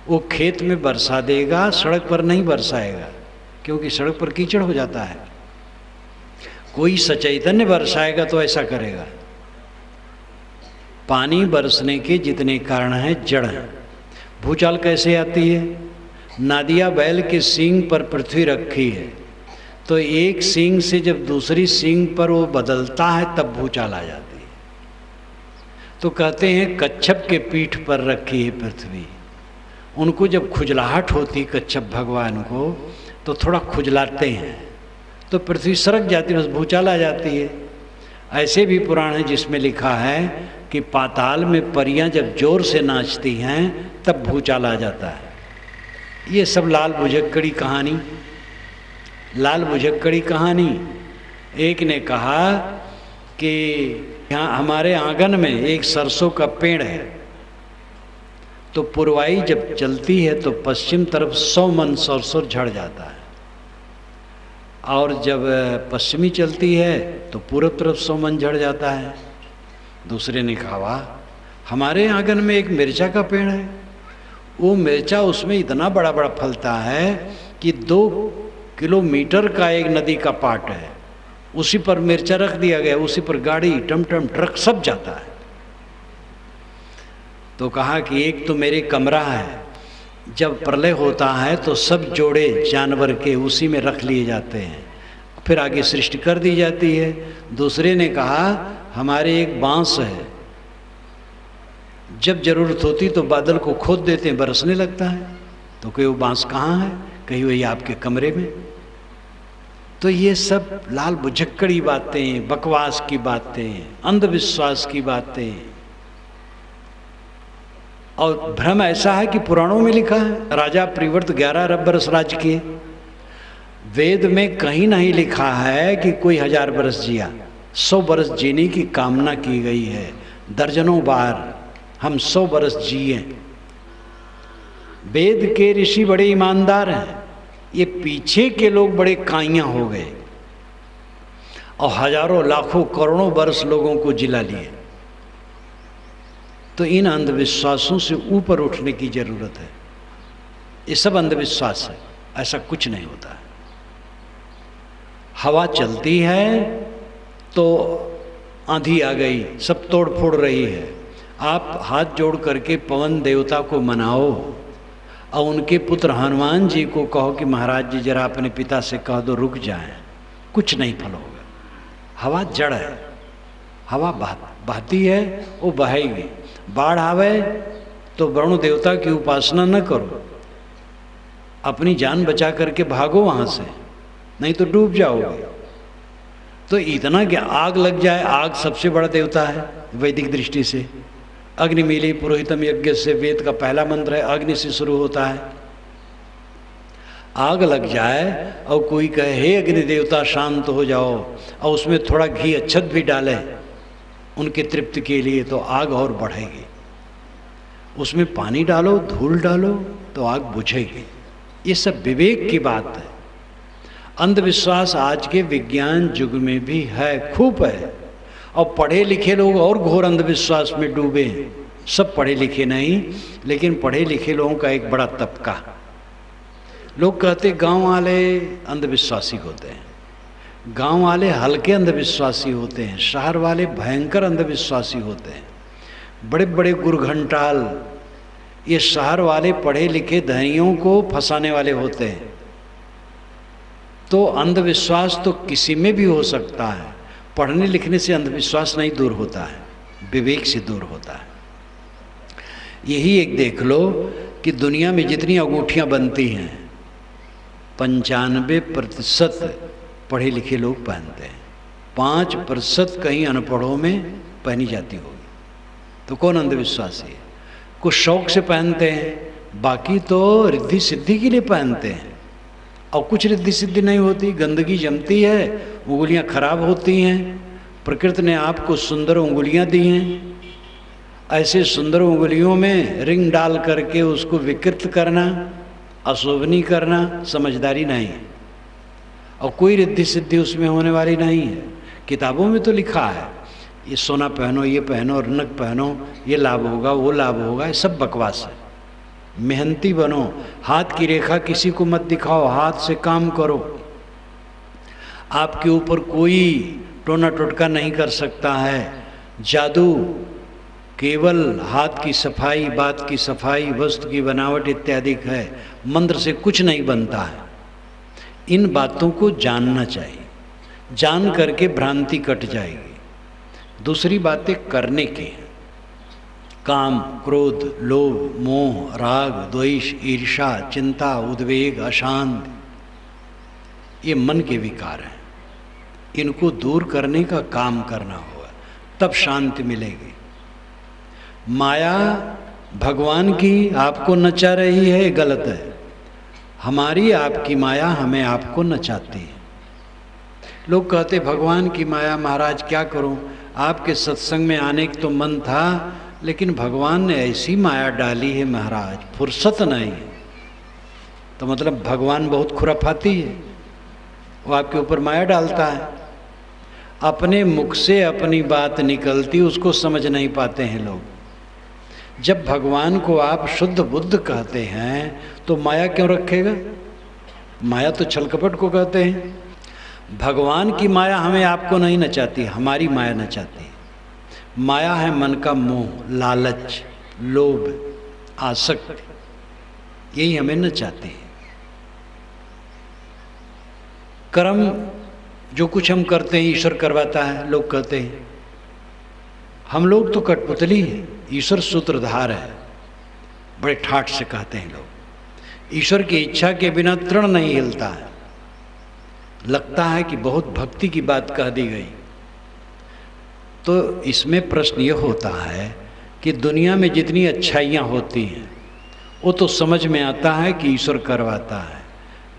वो खेत में बरसा देगा, सड़क पर नहीं बरसाएगा, क्योंकि सड़क पर कीचड़ हो जाता है। कोई सचैतन्य बरसाएगा तो ऐसा करेगा। पानी बरसने के जितने कारण हैं जड़ हैं। भूचाल कैसे आती है? नादिया बैल के सींग पर पृथ्वी रखी है तो एक सींग से जब दूसरी सींग पर वो बदलता है तब भूचाल आ जाती है। तो कहते हैं कच्छप के पीठ पर रखी है पृथ्वी। उनको जब खुजलाहट होती कच्छप भगवान को तो थोड़ा खुजलाते हैं तो पृथ्वी सरक जाती है, बस भूचाल आ जाती है। ऐसे भी पुराण है जिसमें लिखा है कि पाताल में परियां जब जोर से नाचती हैं तब भूचाल आ जाता है। ये सब लाल भुजक्कड़ी कहानी, लाल भुजक्कड़ी कहानी। एक ने कहा कि यहाँ हमारे आंगन में एक सरसों का पेड़ है, तो पुरवाई जब चलती है तो पश्चिम तरफ 100 मन सरसों झड़ जाता है, और जब पश्चिमी चलती है तो पूरब तरफ 100 मन झड़ जाता है। दूसरे ने कहा वाह, हमारे आंगन में एक मिर्चा का पेड़ है, वो मिर्चा उसमें इतना बड़ा बड़ा फलता है कि 2 किलोमीटर का एक नदी का पाट है, उसी पर मिर्चा रख दिया गया, उसी पर गाड़ी टमटम ट्रक सब जाता है। तो कहा कि एक तो मेरे कमरा है, जब प्रलय होता है तो सब जोड़े जानवर के उसी में रख लिए जाते हैं, फिर आगे सृष्टि कर दी जाती है। दूसरे ने कहा हमारे एक बांस है, जब जरूरत होती तो बादल को खोद देते हैं, बरसने लगता है। तो कहीं वो बांस कहाँ है, कहीं वही आपके कमरे में। तो ये सब लाल भुजक्कड़ी बातें, बकवास की बातें, अंधविश्वास की बातें। और भ्रम ऐसा है कि पुराणों में लिखा है राजा प्रिवर्त 11 अरब बरस राज किए। वेद में कहीं नहीं लिखा है कि कोई 1000 बरस जिया। 100 बरस जीने की कामना की गई है, दर्जनों बार हम 100 बरस जिए। वेद के ऋषि बड़े ईमानदार हैं, ये पीछे के लोग बड़े काइयां हो गए और हजारों लाखों करोड़ों बरस लोगों को जिला लिए। तो इन अंधविश्वासों से ऊपर उठने की जरूरत है। ये सब अंधविश्वास है, ऐसा कुछ नहीं होता है। हवा चलती है तो आंधी आ गई, सब तोड़ फोड़ रही है, आप हाथ जोड़ करके पवन देवता को मनाओ और उनके पुत्र हनुमान जी को कहो कि महाराज जी जरा अपने पिता से कह दो रुक जाएं, कुछ नहीं फल होगा। हवा जड़ है, हवा बहती है, वो बहेगी। बाढ़ आवे तो वरुण देवता की उपासना न करो, अपनी जान बचा करके भागो वहाँ से, नहीं तो डूब जाओगे। तो इतना कि आग लग जाए, आग सबसे बड़ा देवता है वैदिक दृष्टि से। अग्निमीली पुरोहितम यज्ञ से वेद का पहला मंत्र है, अग्नि से शुरू होता है। आग लग जाए और कोई कहे हे अग्नि देवता शांत हो जाओ, और उसमें थोड़ा घी अच्छत भी डाले उनके तृप्ति के लिए, तो आग और बढ़ेगी। उसमें पानी डालो, धूल डालो तो आग बुझेगी। ये सब विवेक की बात है। अंधविश्वास आज के विज्ञान युग में भी है, खूब है। और पढ़े लिखे लोग और घोर अंधविश्वास में डूबे हैं। सब पढ़े लिखे नहीं, लेकिन पढ़े लिखे लोगों का एक बड़ा तबका। लोग कहते गांव वाले अंधविश्वासी होते हैं, गांव वाले हल्के अंधविश्वासी होते हैं, शहर वाले भयंकर अंधविश्वासी होते हैं, बड़े बड़े गुरघंटाल। ये शहर वाले पढ़े लिखे धनियों को फंसाने वाले होते हैं। तो अंधविश्वास तो किसी में भी हो सकता है, पढ़ने लिखने से अंधविश्वास नहीं दूर होता है, विवेक से दूर होता है। यही एक देख लो कि दुनिया में जितनी अंगूठियाँ बनती हैं 95% पढ़े लिखे लोग पहनते हैं, 5% कहीं अनपढ़ों में पहनी जाती होगी। तो कौन अंधविश्वासी है? कुछ शौक से पहनते हैं, बाकी तो रिद्धि सिद्धि के लिए पहनते हैं। और कुछ रिद्धि सिद्धि नहीं होती, गंदगी जमती है, उंगलियां खराब होती हैं। प्रकृति ने आपको सुंदर उंगलियां दी हैं, ऐसे सुंदर उंगलियों में रिंग डाल करके उसको विकृत करना, अशोभनीय करना समझदारी नहीं है। और कोई रिद्धि सिद्धि उसमें होने वाली नहीं है। किताबों में तो लिखा है ये सोना पहनो, ये पहनो, रनक पहनो, ये लाभ होगा, वो लाभ होगा, ये सब बकवास है। मेहनती बनो, हाथ की रेखा किसी को मत दिखाओ, हाथ से काम करो। आपके ऊपर कोई टोना टोटका नहीं कर सकता है। जादू केवल हाथ की सफाई, बात की सफाई, वस्तु की बनावट इत्यादि है, मंत्र से कुछ नहीं बनता है। इन बातों को जानना चाहिए, जान करके भ्रांति कट जाएगी। दूसरी बातें करने की, काम, क्रोध, लोभ, मोह, राग, द्वेष, ईर्ष्या, चिंता, उद्वेग, अशांत, ये मन के विकार हैं। इनको दूर करने का काम करना होगा, तब शांति मिलेगी। माया भगवान की आपको नचा रही है, गलत है। हमारी आपकी माया हमें आपको नचाती है। लोग कहते भगवान की माया, महाराज क्या करूं, आपके सत्संग में आने का तो मन था, लेकिन भगवान ने ऐसी माया डाली है महाराज, फुर्सत नहीं। तो मतलब भगवान बहुत खुराफाती है, वो आपके ऊपर माया डालता है। अपने मुख से अपनी बात निकलती, उसको समझ नहीं पाते हैं लोग। जब भगवान को आप शुद्ध बुद्ध कहते हैं तो माया क्यों रखेगा? माया तो छल कपट को कहते हैं। भगवान की माया हमें आपको नहीं नचाती, हमारी माया नचाती है। माया है मन का मोह, लालच, लोभ, आसक्ति, यही हमें नचाती है। कर्म जो कुछ हम करते हैं ईश्वर करवाता है, लोग कहते हैं। हम लोग तो कठपुतली है, ईश्वर सूत्रधार है, बड़े ठाठ से कहते हैं लोग। ईश्वर की इच्छा के बिना तृण नहीं हिलता है। लगता है कि बहुत भक्ति की बात कह दी गई। तो इसमें प्रश्न ये होता है कि दुनिया में जितनी अच्छाइयाँ होती हैं वो तो समझ में आता है कि ईश्वर करवाता है,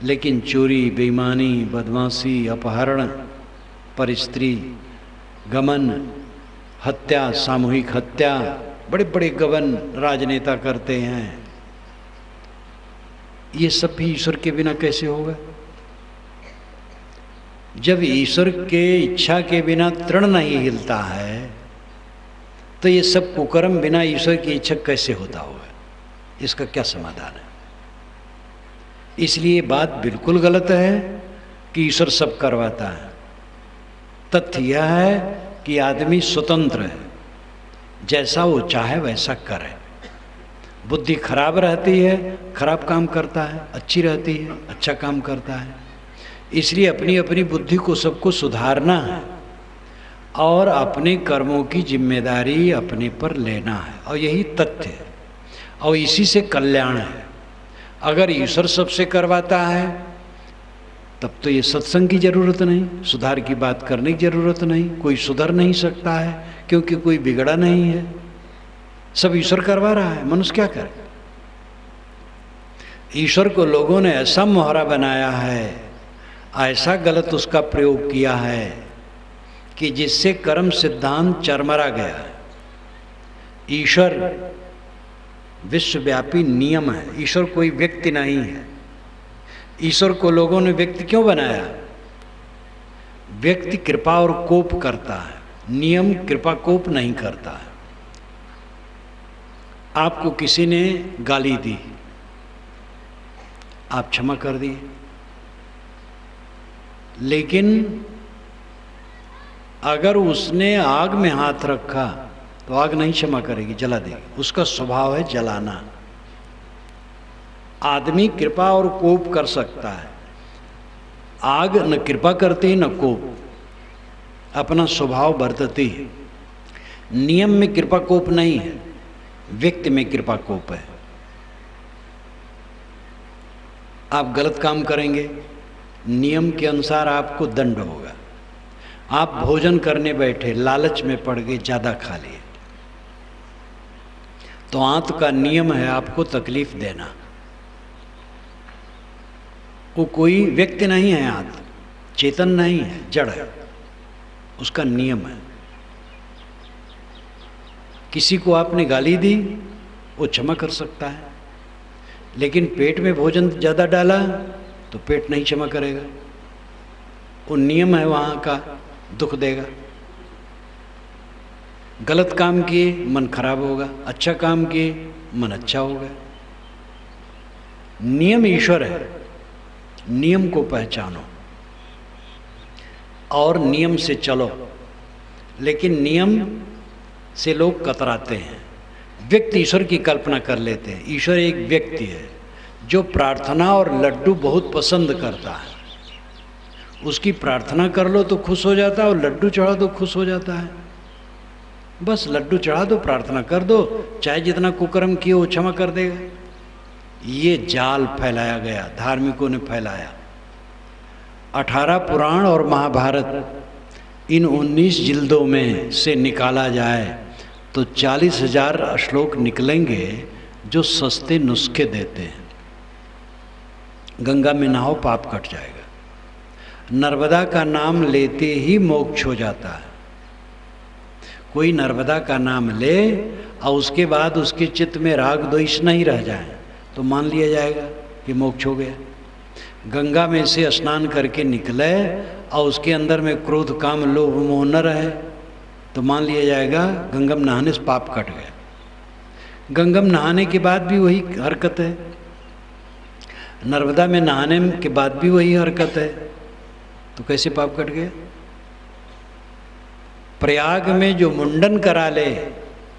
लेकिन चोरी, बेईमानी, बदमाशी, अपहरण, परस्त्री गमन, हत्या, सामूहिक हत्या, बड़े बड़े गबन राजनेता करते हैं, ये सब भी ईश्वर के बिना कैसे होगा? जब ईश्वर के इच्छा के बिना तृण नहीं हिलता है तो ये सब कुकर्म बिना ईश्वर की इच्छा कैसे होता होगा? इसका क्या समाधान है? इसलिए बात बिल्कुल गलत है कि ईश्वर सब करवाता है। तथ्य यह है कि आदमी स्वतंत्र है, जैसा वो चाहे वैसा करे। बुद्धि खराब रहती है, खराब काम करता है, अच्छी रहती है, अच्छा काम करता है। इसलिए अपनी अपनी बुद्धि को सबको सुधारना है और अपने कर्मों की जिम्मेदारी अपने पर लेना है, और यही तथ्य है और इसी से कल्याण है। अगर ईश्वर सबसे करवाता है तब तो ये सत्संग की जरूरत नहीं, सुधार की बात करने की जरूरत नहीं, कोई सुधर नहीं सकता है क्योंकि कोई बिगड़ा नहीं है, सब ईश्वर करवा रहा है, मनुष्य क्या करे? ईश्वर को लोगों ने ऐसा मोहरा बनाया है, ऐसा गलत उसका प्रयोग किया है कि जिससे कर्म सिद्धांत चरमरा गया है। ईश्वर विश्वव्यापी नियम है, ईश्वर कोई व्यक्ति नहीं है। ईश्वर को लोगों ने व्यक्ति क्यों बनाया? व्यक्ति कृपा और कोप करता है, नियम कृपा कोप नहीं करता है। आपको किसी ने गाली दी, आप क्षमा कर दिए, लेकिन अगर उसने आग में हाथ रखा तो आग नहीं क्षमा करेगी, जला देगी। उसका स्वभाव है जलाना। आदमी कृपा और कोप कर सकता है, आग न कृपा करती न कोप, अपना स्वभाव बरतती है। नियम में कृपा कोप नहीं है, व्यक्ति में कृपा कोप है। आप गलत काम करेंगे, नियम के अनुसार आपको दंड होगा। आप भोजन करने बैठे, लालच में पड़ गए, ज़्यादा खा लिए, तो आंत का नियम है आपको तकलीफ देना। वो कोई व्यक्ति नहीं है, आंत चेतन नहीं है, जड़ है, उसका नियम है। किसी को आपने गाली दी, वो क्षमा कर सकता है, लेकिन पेट में भोजन ज़्यादा डाला तो पेट नहीं क्षमा करेगा। वो नियम है वहाँ का, दुख देगा। गलत काम किए मन खराब होगा, अच्छा काम किए मन अच्छा होगा। नियम ईश्वर है, नियम को पहचानो और नियम से चलो। लेकिन नियम से लोग कतराते हैं, व्यक्ति ईश्वर की कल्पना कर लेते हैं। ईश्वर एक व्यक्ति है जो प्रार्थना और लड्डू बहुत पसंद करता है। उसकी प्रार्थना कर लो तो खुश हो जाता है और लड्डू चढ़ा तो खुश हो जाता है। बस लड्डू चढ़ा दो, प्रार्थना कर दो, चाहे जितना कुकर्म किए वो क्षमा कर देगा। ये जाल फैलाया गया, धार्मिकों ने फैलाया। 18 पुराण और महाभारत इन 19 जिल्दों में से निकाला जाए तो 40,000 श्लोक निकलेंगे जो सस्ते नुस्खे देते हैं। गंगा में नहाओ पाप कट जाएगा। नर्मदा का नाम लेते ही मोक्ष हो जाता है। कोई नर्मदा का नाम ले और उसके बाद उसके चित्त में राग द्वेष नहीं रह जाए तो मान लिया जाएगा कि मोक्ष हो गया। गंगा में से स्नान करके निकले और उसके अंदर में क्रोध काम लोभ मोह न रहे तो मान लिया जाएगा गंगम नहाने से पाप कट गया। गंगम नहाने के बाद भी वही हरकत है, नर्मदा में नहाने के बाद भी वही हरकत है, तो कैसे पाप कट गया? प्रयाग में जो मुंडन करा ले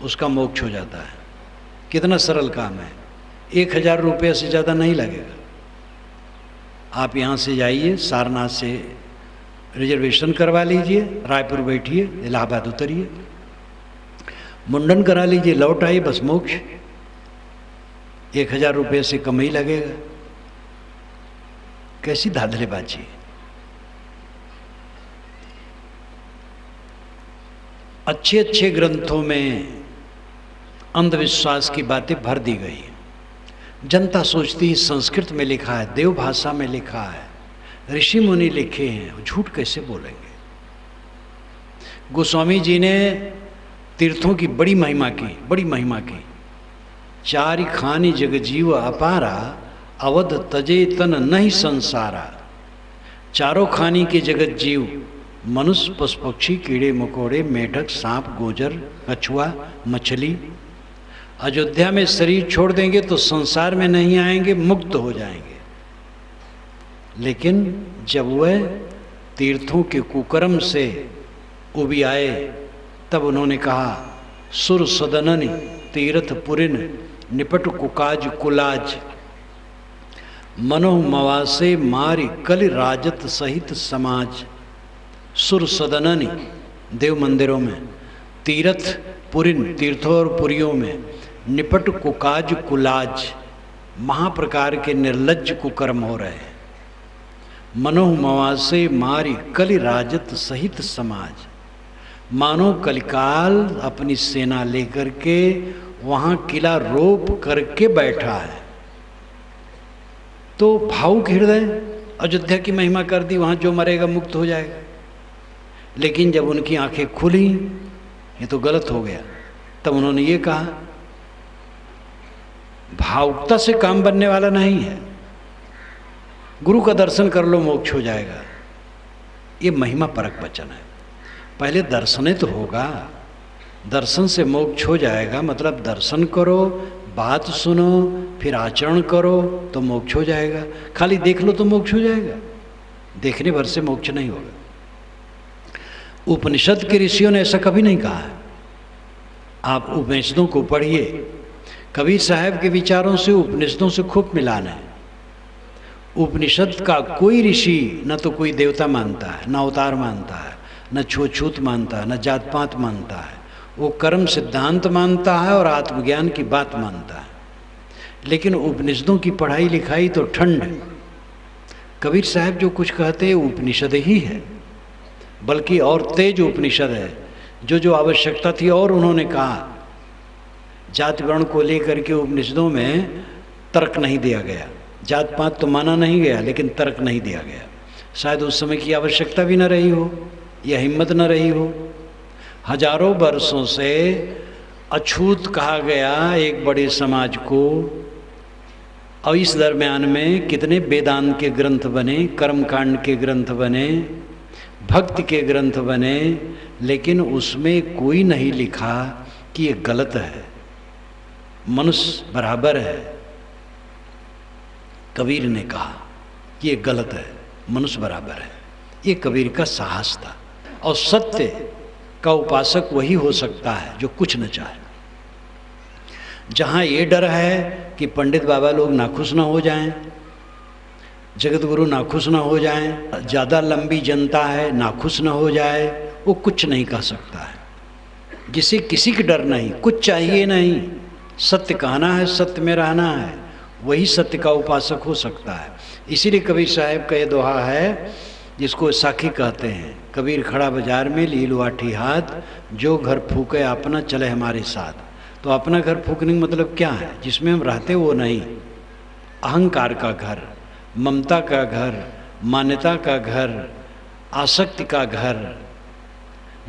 उसका मोक्ष हो जाता है। कितना सरल काम है, 1,000 रुपये से ज़्यादा नहीं लगेगा। आप यहाँ से जाइए, सारनाथ से रिजर्वेशन करवा लीजिए, रायपुर बैठिए, इलाहाबाद उतरिए, मुंडन करा लीजिए, लौट आइए, बस मोक्ष। 1,000 रुपये से कम ही लगेगा। कैसी धांधलेबाजी! अच्छे अच्छे ग्रंथों में अंधविश्वास की बातें भर दी गई हैं। जनता सोचती है संस्कृत में लिखा है, देव भाषा में लिखा है, ऋषि मुनि लिखे हैं, झूठ कैसे बोलेंगे? गोस्वामी जी ने तीर्थों की बड़ी महिमा की। चारि खानी जग जीव अपारा, अवध तजे तन नहीं संसारा। चारों खानी के जगत जीव, मनुष्य पशु पक्षी कीड़े मकोड़े मेढक सांप गोजर कछुआ मछली, अयोध्या में शरीर छोड़ देंगे तो संसार में नहीं आएंगे, मुक्त हो जाएंगे। लेकिन जब वह तीर्थों के कुकर्म से उबी आए तब उन्होंने कहा, सुर सदननि तीर्थ पुरिन निपट कुकाज कुलाज, मनोह मवासे मारी कलि राजत सहित समाज। सुर सदननि देव मंदिरों में, तीर्थ पुरिन तीर्थों और पुरियों में, निपट कुकाज कुलाज महाप्रकार के निर्लज्ज कुकर्म हो रहे हैं। मनोह मवासे मारी कलि राजत सहित समाज, मानो कलिकाल अपनी सेना लेकर के वहाँ किला रोप करके बैठा है। तो भावुक हृदय अयोध्या की महिमा कर दी, वहाँ जो मरेगा मुक्त हो जाएगा। लेकिन जब उनकी आंखें खुली ये तो गलत हो गया, तब उन्होंने ये कहा, भावुकता से काम बनने वाला नहीं है, गुरु का दर्शन कर लो मोक्ष हो जाएगा। ये महिमा परक वचन है। पहले दर्शने तो होगा, दर्शन से मोक्ष हो जाएगा, मतलब दर्शन करो, बात सुनो, फिर आचरण करो तो मोक्ष हो जाएगा। खाली देख लो तो मोक्ष हो जाएगा, देखने भर से मोक्ष नहीं होगा। उपनिषद के ऋषियों ने ऐसा कभी नहीं कहा है। आप उपनिषदों को पढ़िए, कबीर साहब के विचारों से उपनिषदों से खूब मिलान है। उपनिषद का कोई ऋषि न तो कोई देवता मानता है, न अवतार मानता है, न छूत मानता है, न जात पात मानता है। वो कर्म सिद्धांत मानता है और आत्मज्ञान की बात मानता है। लेकिन उपनिषदों की पढ़ाई लिखाई तो ठंड। कबीर साहब जो कुछ कहते हैं उपनिषद ही है, बल्कि और तेज उपनिषद है। जो आवश्यकता थी और उन्होंने कहा। जाति वर्ण को लेकर के उपनिषदों में तर्क नहीं दिया गया, जात पात तो माना नहीं गया, लेकिन तर्क नहीं दिया गया। शायद उस समय की आवश्यकता भी न रही हो या हिम्मत न रही हो। हजारों वर्षों से अछूत कहा गया एक बड़े समाज को, और इस दरम्यान में कितने वेदांत के ग्रंथ बने, कर्मकांड के ग्रंथ बने, भक्ति के ग्रंथ बने, लेकिन उसमें कोई नहीं लिखा कि ये गलत है, मनुष्य बराबर है। कबीर ने कहा कि ये गलत है, मनुष्य बराबर है। ये कबीर का साहस था। और सत्य का उपासक वही हो सकता है जो कुछ न चाहे। जहाँ ये डर है कि पंडित बाबा लोग नाखुश न हो जाएं, जगत गुरु नाखुश न हो जाएं, ज़्यादा लंबी जनता है नाखुश न हो जाए, वो कुछ नहीं कह सकता है। जिसे किसी का डर नहीं, कुछ चाहिए नहीं, सत्य कहना है, सत्य में रहना है, वही सत्य का उपासक हो सकता है। इसीलिए कबीर साहब का ये दोहा है जिसको साखी कहते हैं, कबीर खड़ा बाजार में ली लुआठी हाथ, जो घर फूके अपना चले हमारे साथ। तो अपना घर फूकने का मतलब क्या है? जिसमें हम रहते वो नहीं, अहंकार का घर, ममता का घर, मान्यता का घर, आसक्ति का घर।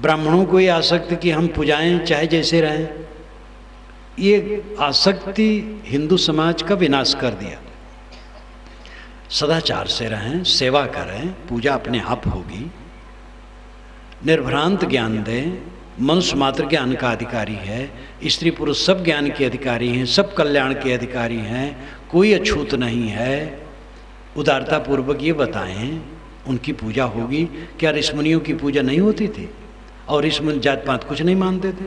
ब्राह्मणों को ये आसक्ति कि हम पुजाएं चाहे जैसे रहें, ये आसक्ति हिंदू समाज का विनाश कर दिया। सदाचार से रहें, सेवा करें, पूजा अपने आप होगी। निर्भ्रांत ज्ञान दें, मनुष्य मात्र ज्ञान का अधिकारी है, स्त्री पुरुष सब ज्ञान के अधिकारी हैं, सब कल्याण के अधिकारी हैं, कोई अछूत नहीं है। उदारता पूर्वक ये बताएं, उनकी पूजा होगी। क्या ऋषिमुनियों की पूजा नहीं होती थी? और ऋषिमुनि जात पात कुछ नहीं मानते थे?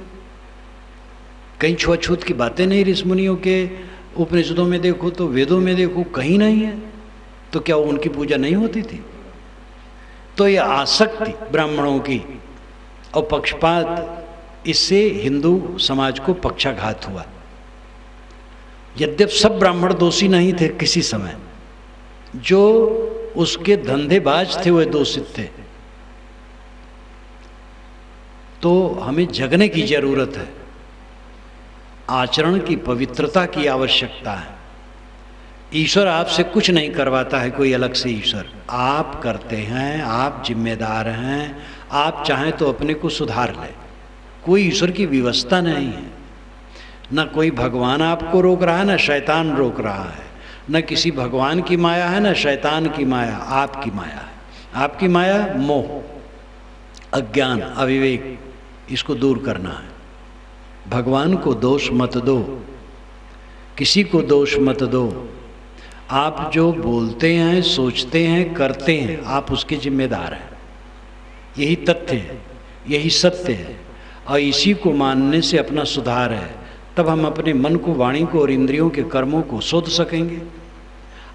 कहीं छुआछूत की बातें नहीं ऋषिमुनियों के उपनिषदों में देखो तो, वेदों में देखो, कहीं नहीं है। तो क्या उनकी पूजा नहीं होती थी? तो ये आसक्ति ब्राह्मणों की और पक्षपात, इससे हिंदू समाज को पक्षाघात हुआ। यद्यप सब ब्राह्मण दोषी नहीं थे, किसी समय जो उसके धंधेबाज थे वे दोषित थे। तो हमें जगने की जरूरत है, आचरण की पवित्रता की आवश्यकता है। ईश्वर आपसे कुछ नहीं करवाता है, कोई अलग से ईश्वर आप करते हैं, आप जिम्मेदार हैं। आप चाहें तो अपने को सुधार लें, कोई ईश्वर की व्यवस्था नहीं है। न कोई भगवान आपको रोक रहा है, न शैतान रोक रहा है। न किसी भगवान की माया है, न शैतान की माया, आपकी माया है। आपकी माया मोह, अज्ञान, अविवेक, इसको दूर करना है। भगवान को दोष मत दो, किसी को दोष मत दो। आप जो बोलते हैं, सोचते हैं, करते हैं, आप उसके जिम्मेदार हैं। यही तथ्य है, यही सत्य है, और इसी को मानने से अपना सुधार है। तब हम अपने मन को, वाणी को और इंद्रियों के कर्मों को शोध सकेंगे।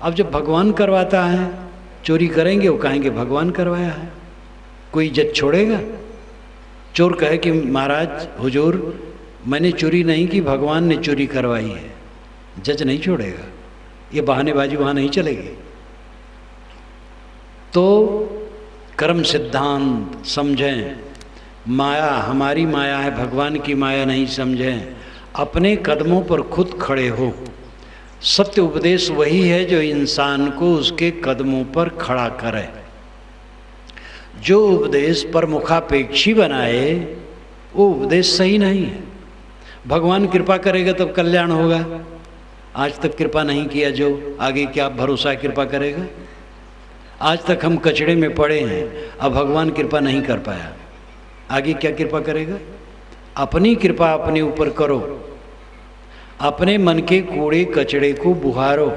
अब जब भगवान करवाता है, चोरी करेंगे वो कहेंगे भगवान करवाया है, कोई इज्जत छोड़ेगा? चोर कहे कि महाराज हुजूर मैंने चोरी नहीं की, भगवान ने चोरी करवाई है, जज नहीं छोड़ेगा। ये बहानेबाजी वहाँ नहीं चलेगी। तो कर्म सिद्धांत समझें, माया हमारी माया है, भगवान की माया नहीं समझें। अपने कदमों पर खुद खड़े हो। सत्य उपदेश वही है जो इंसान को उसके कदमों पर खड़ा करे। जो उपदेश पर मुखापेक्षी बनाए वो उपदेश सही नहीं है। भगवान कृपा करेगा तब कल्याण होगा। आज तक कृपा नहीं किया जो, आगे क्या भरोसा कृपा करेगा? आज तक हम कचड़े में पड़े हैं, अब भगवान कृपा नहीं कर पाया, आगे क्या कृपा करेगा? अपनी कृपा अपने ऊपर करो, अपने मन के कूड़े कचड़े को बुहारो।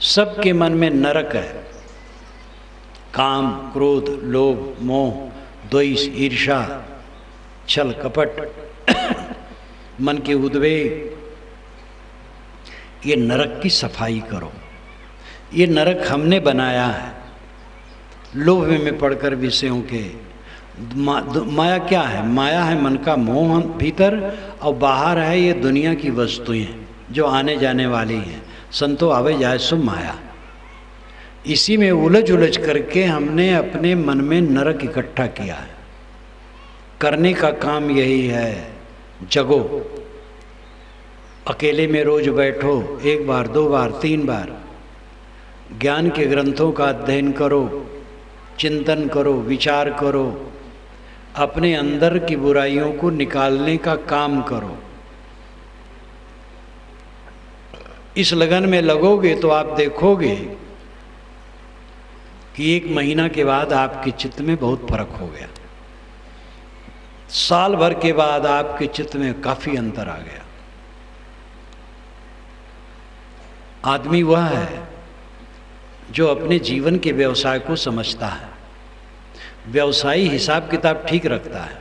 सबके मन में नरक है, काम, क्रोध, लोभ, मोह, द्वेष, ईर्ष्या, छल कपट, मन के उद्वेग। ये नरक की सफाई करो। ये नरक हमने बनाया है, लोभ में पड़कर विषयों के। माया क्या है? माया है मन का मोह भीतर, और बाहर है ये दुनिया की वस्तुएं जो आने जाने वाली हैं। संतो आवे जाए सो माया। इसी में उलझ उलझ करके हमने अपने मन में नरक इकट्ठा किया है। करने का काम यही है, जगो, अकेले में रोज बैठो, 1 बार 2 बार 3 बार ज्ञान के ग्रंथों का अध्ययन करो, चिंतन करो, विचार करो, अपने अंदर की बुराइयों को निकालने का काम करो। इस लगन में लगोगे तो आप देखोगे कि 1 महीना के बाद आपके चित्त में बहुत फर्क हो गया। साल भर के बाद आपके चित्त में काफी अंतर आ गया। आदमी वह है जो अपने जीवन के व्यवसाय को समझता है, व्यवसायी हिसाब किताब ठीक रखता है।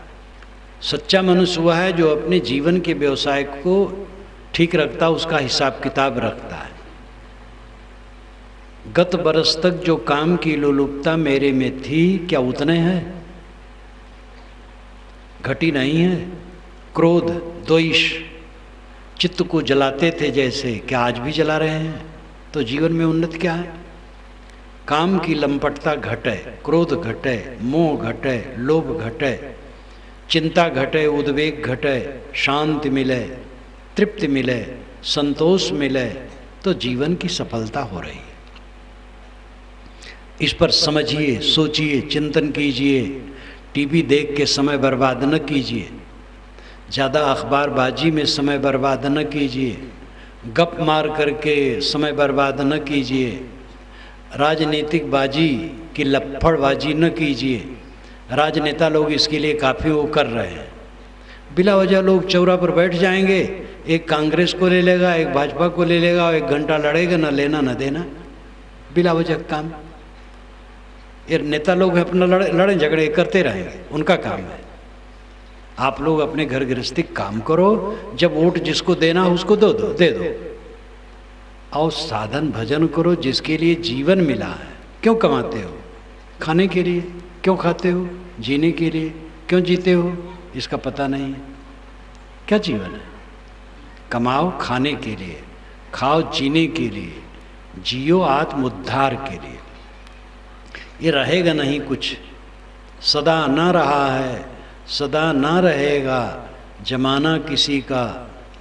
सच्चा मनुष्य वह है जो अपने जीवन के व्यवसाय को ठीक रखता, उसका हिसाब किताब रखता है। गत बरस तक जो काम की लोलुपता मेरे में थी, क्या उतने हैं? घटी नहीं है। क्रोध, द्वेष चित्त को जलाते थे जैसे, क्या आज भी जला रहे हैं? तो जीवन में उन्नति क्या है? काम की लंपटता घटे, क्रोध घटे, मोह घटे, लोभ घटे, चिंता घटे, उद्वेग घटे, शांति मिले, तृप्ति मिले, संतोष मिले, तो जीवन की सफलता हो रही है। इस पर समझिए, सोचिए, चिंतन कीजिए। टीवी देख के समय बर्बाद न कीजिए, ज़्यादा अखबारबाजी में समय बर्बाद न कीजिए, गप मार करके समय बर्बाद न कीजिए, राजनीतिक बाजी की लफड़बाजी न कीजिए। राजनेता लोग इसके लिए काफ़ी वो कर रहे हैं। बिला वजह लोग चौरा पर बैठ जाएंगे, एक कांग्रेस को ले लेगा, एक भाजपा को ले लेगा, और 1 घंटा लड़ेगा, न लेना न देना, बिला वजह काम। ये नेता लोग अपना लड़े झगड़े करते रहेंगे, उनका काम है। आप लोग अपने घर गृहस्थी काम करो, जब वोट जिसको देना उसको दे दो, और साधन भजन करो जिसके लिए जीवन मिला है। क्यों कमाते हो? खाने के लिए। क्यों खाते हो? जीने के लिए। क्यों जीते हो? इसका पता नहीं है। क्या जीवन है? कमाओ खाने के लिए, खाओ जीने के लिए, जियो आत्मोद्धार के लिए। ये रहेगा नहीं कुछ, सदा न रहा है, सदा न रहेगा, जमाना किसी का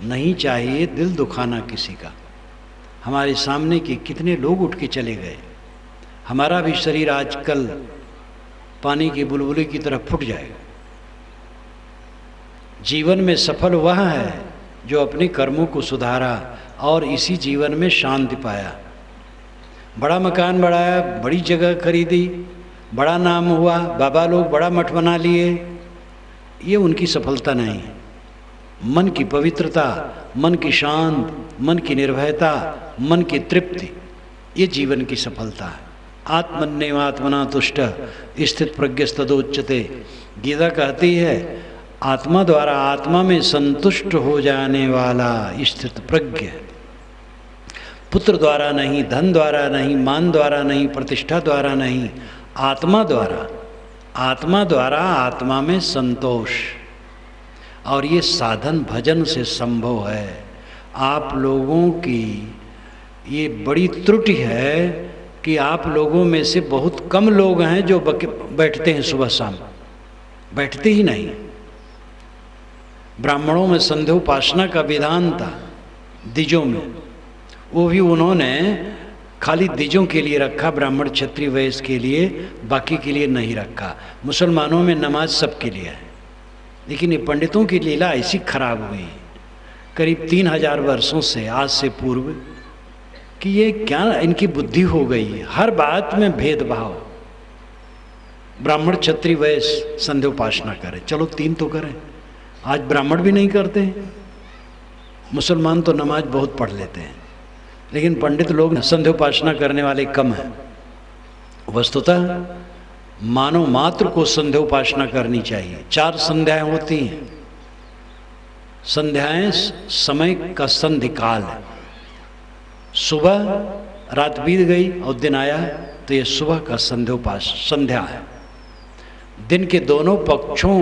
नहीं चाहिए, दिल दुखाना किसी का। हमारे सामने के कितने लोग उठ के चले गए। हमारा भी शरीर आजकल पानी की बुलबुली की तरह फूट जाएगा। जीवन में सफल वह है जो अपने कर्मों को सुधारा और इसी जीवन में शांति पाया। बड़ा मकान बढ़ाया, बड़ी जगह खरीदी, बड़ा नाम हुआ, बाबा लोग बड़ा मठ बना लिए, ये उनकी सफलता नहीं है। मन की पवित्रता, मन की शांत, मन की निर्भयता, मन की तृप्ति, ये जीवन की सफलता है। आत्मन्येवात्मना तुष्ट स्थित प्रज्ञस्तदोच्यते। गीता कहती है, आत्मा द्वारा आत्मा में संतुष्ट हो जाने वाला स्थित प्रज्ञ, पुत्र द्वारा नहीं, धन द्वारा नहीं, मान द्वारा नहीं, प्रतिष्ठा द्वारा नहीं, आत्मा द्वारा, आत्मा द्वारा आत्मा में संतोष। और ये साधन भजन से संभव है। आप लोगों की ये बड़ी त्रुटि है कि आप लोगों में से बहुत कम लोग हैं जो बैठते हैं सुबह शाम, बैठते ही नहीं। ब्राह्मणों में संध्योपासना का विधान था, द्विजों में, वो भी उन्होंने खाली द्विजों के लिए रखा, ब्राह्मण क्षत्रिय वैश्य के लिए, बाकी के लिए नहीं रखा। मुसलमानों में नमाज सबके लिए है, लेकिन ये पंडितों की लीला ऐसी खराब हुई करीब 3000 वर्षों से, आज से पूर्व, कि ये क्या इनकी बुद्धि हो गई है, हर बात में भेदभाव। ब्राह्मण क्षत्रिय वैश्य संध्योपासना करें, चलो 3 तो करें, आज ब्राह्मण भी नहीं करते हैं। मुसलमान तो नमाज बहुत पढ़ लेते हैं, लेकिन पंडित लोग संध्योपासना करने वाले कम हैं। वस्तुतः मानव मात्र को संध्योपासना करनी चाहिए। 4 संध्याएं होती हैं। संध्याएं समय का संधि काल है। सुबह, रात बीत गई और दिन आया तो ये सुबह का संध्या है। दिन के दोनों पक्षों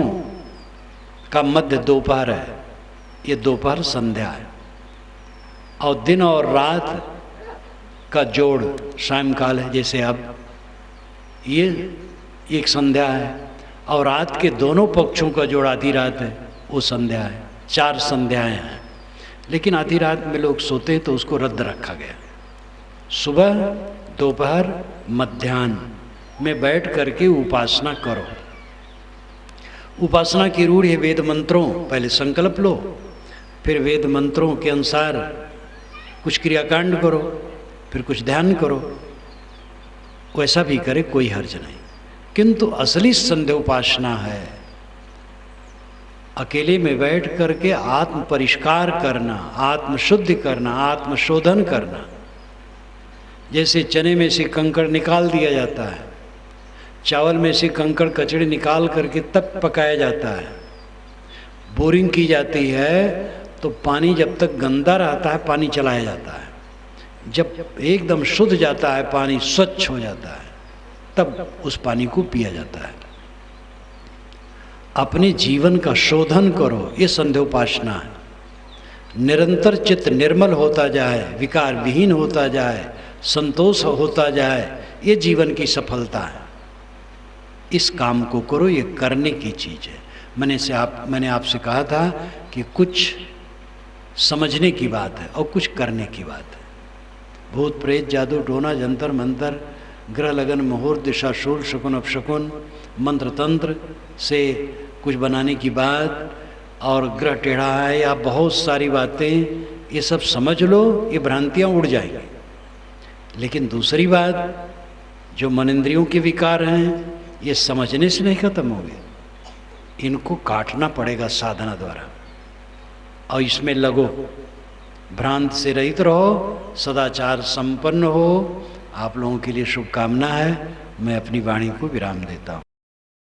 का मध्य दोपहर है, ये दोपहर संध्या है। और दिन और रात का जोड़ सायंकाल है, जैसे अब ये एक संध्या है। और रात के दोनों पक्षों का जोड़ आधी रात है, वो संध्या है। 4 संध्याएं हैं, लेकिन आधी रात में लोग सोते हैं तो उसको रद्द रखा गया। सुबह, दोपहर, मध्याह्न में बैठ करके उपासना करो। उपासना की रूढ़ है वेद मंत्रों, पहले संकल्प लो, फिर वेद मंत्रों के अनुसार कुछ क्रियाकांड करो, फिर कुछ ध्यान करो। वैसा भी करे कोई हर्ज नहीं, किंतु असली संध्योपासना है अकेले में बैठ करके आत्म परिष्कार करना, आत्म शुद्धि करना, आत्मशोधन करना। जैसे चने में से कंकड़ निकाल दिया जाता है, चावल में से कंकड़ कचड़े निकाल करके तब पकाया जाता है। बोरिंग की जाती है तो पानी जब तक गंदा रहता है पानी चलाया जाता है, जब एकदम शुद्ध जाता है पानी, स्वच्छ हो जाता है, तब उस पानी को पिया जाता है। अपने जीवन का शोधन करो, ये संध्योपासना है। निरंतर चित्त निर्मल होता जाए, विकार विहीन होता जाए, संतोष होता जाए, ये जीवन की सफलता है। इस काम को करो, ये करने की चीज़ है। मैंने आपसे कहा था कि कुछ समझने की बात है और कुछ करने की बात है। भूत प्रेत जादू टोना जंतर मंतर ग्रह लगन मुहूर्त दिशा शूल शकुन अपशकुन मंत्र तंत्र से कुछ बनाने की बात और ग्रह टेढ़ा है या बहुत सारी बातें, ये सब समझ लो, ये भ्रांतियाँ उड़ जाएंगी। लेकिन दूसरी बात, जो मन इंद्रियों के विकार हैं, ये समझने से नहीं खत्म होंगे, इनको काटना पड़ेगा साधना द्वारा। और इसमें लगो, भ्रांत से रहित रहो, सदाचार संपन्न हो। आप लोगों के लिए शुभकामना है। मैं अपनी वाणी को विराम देता हूँ।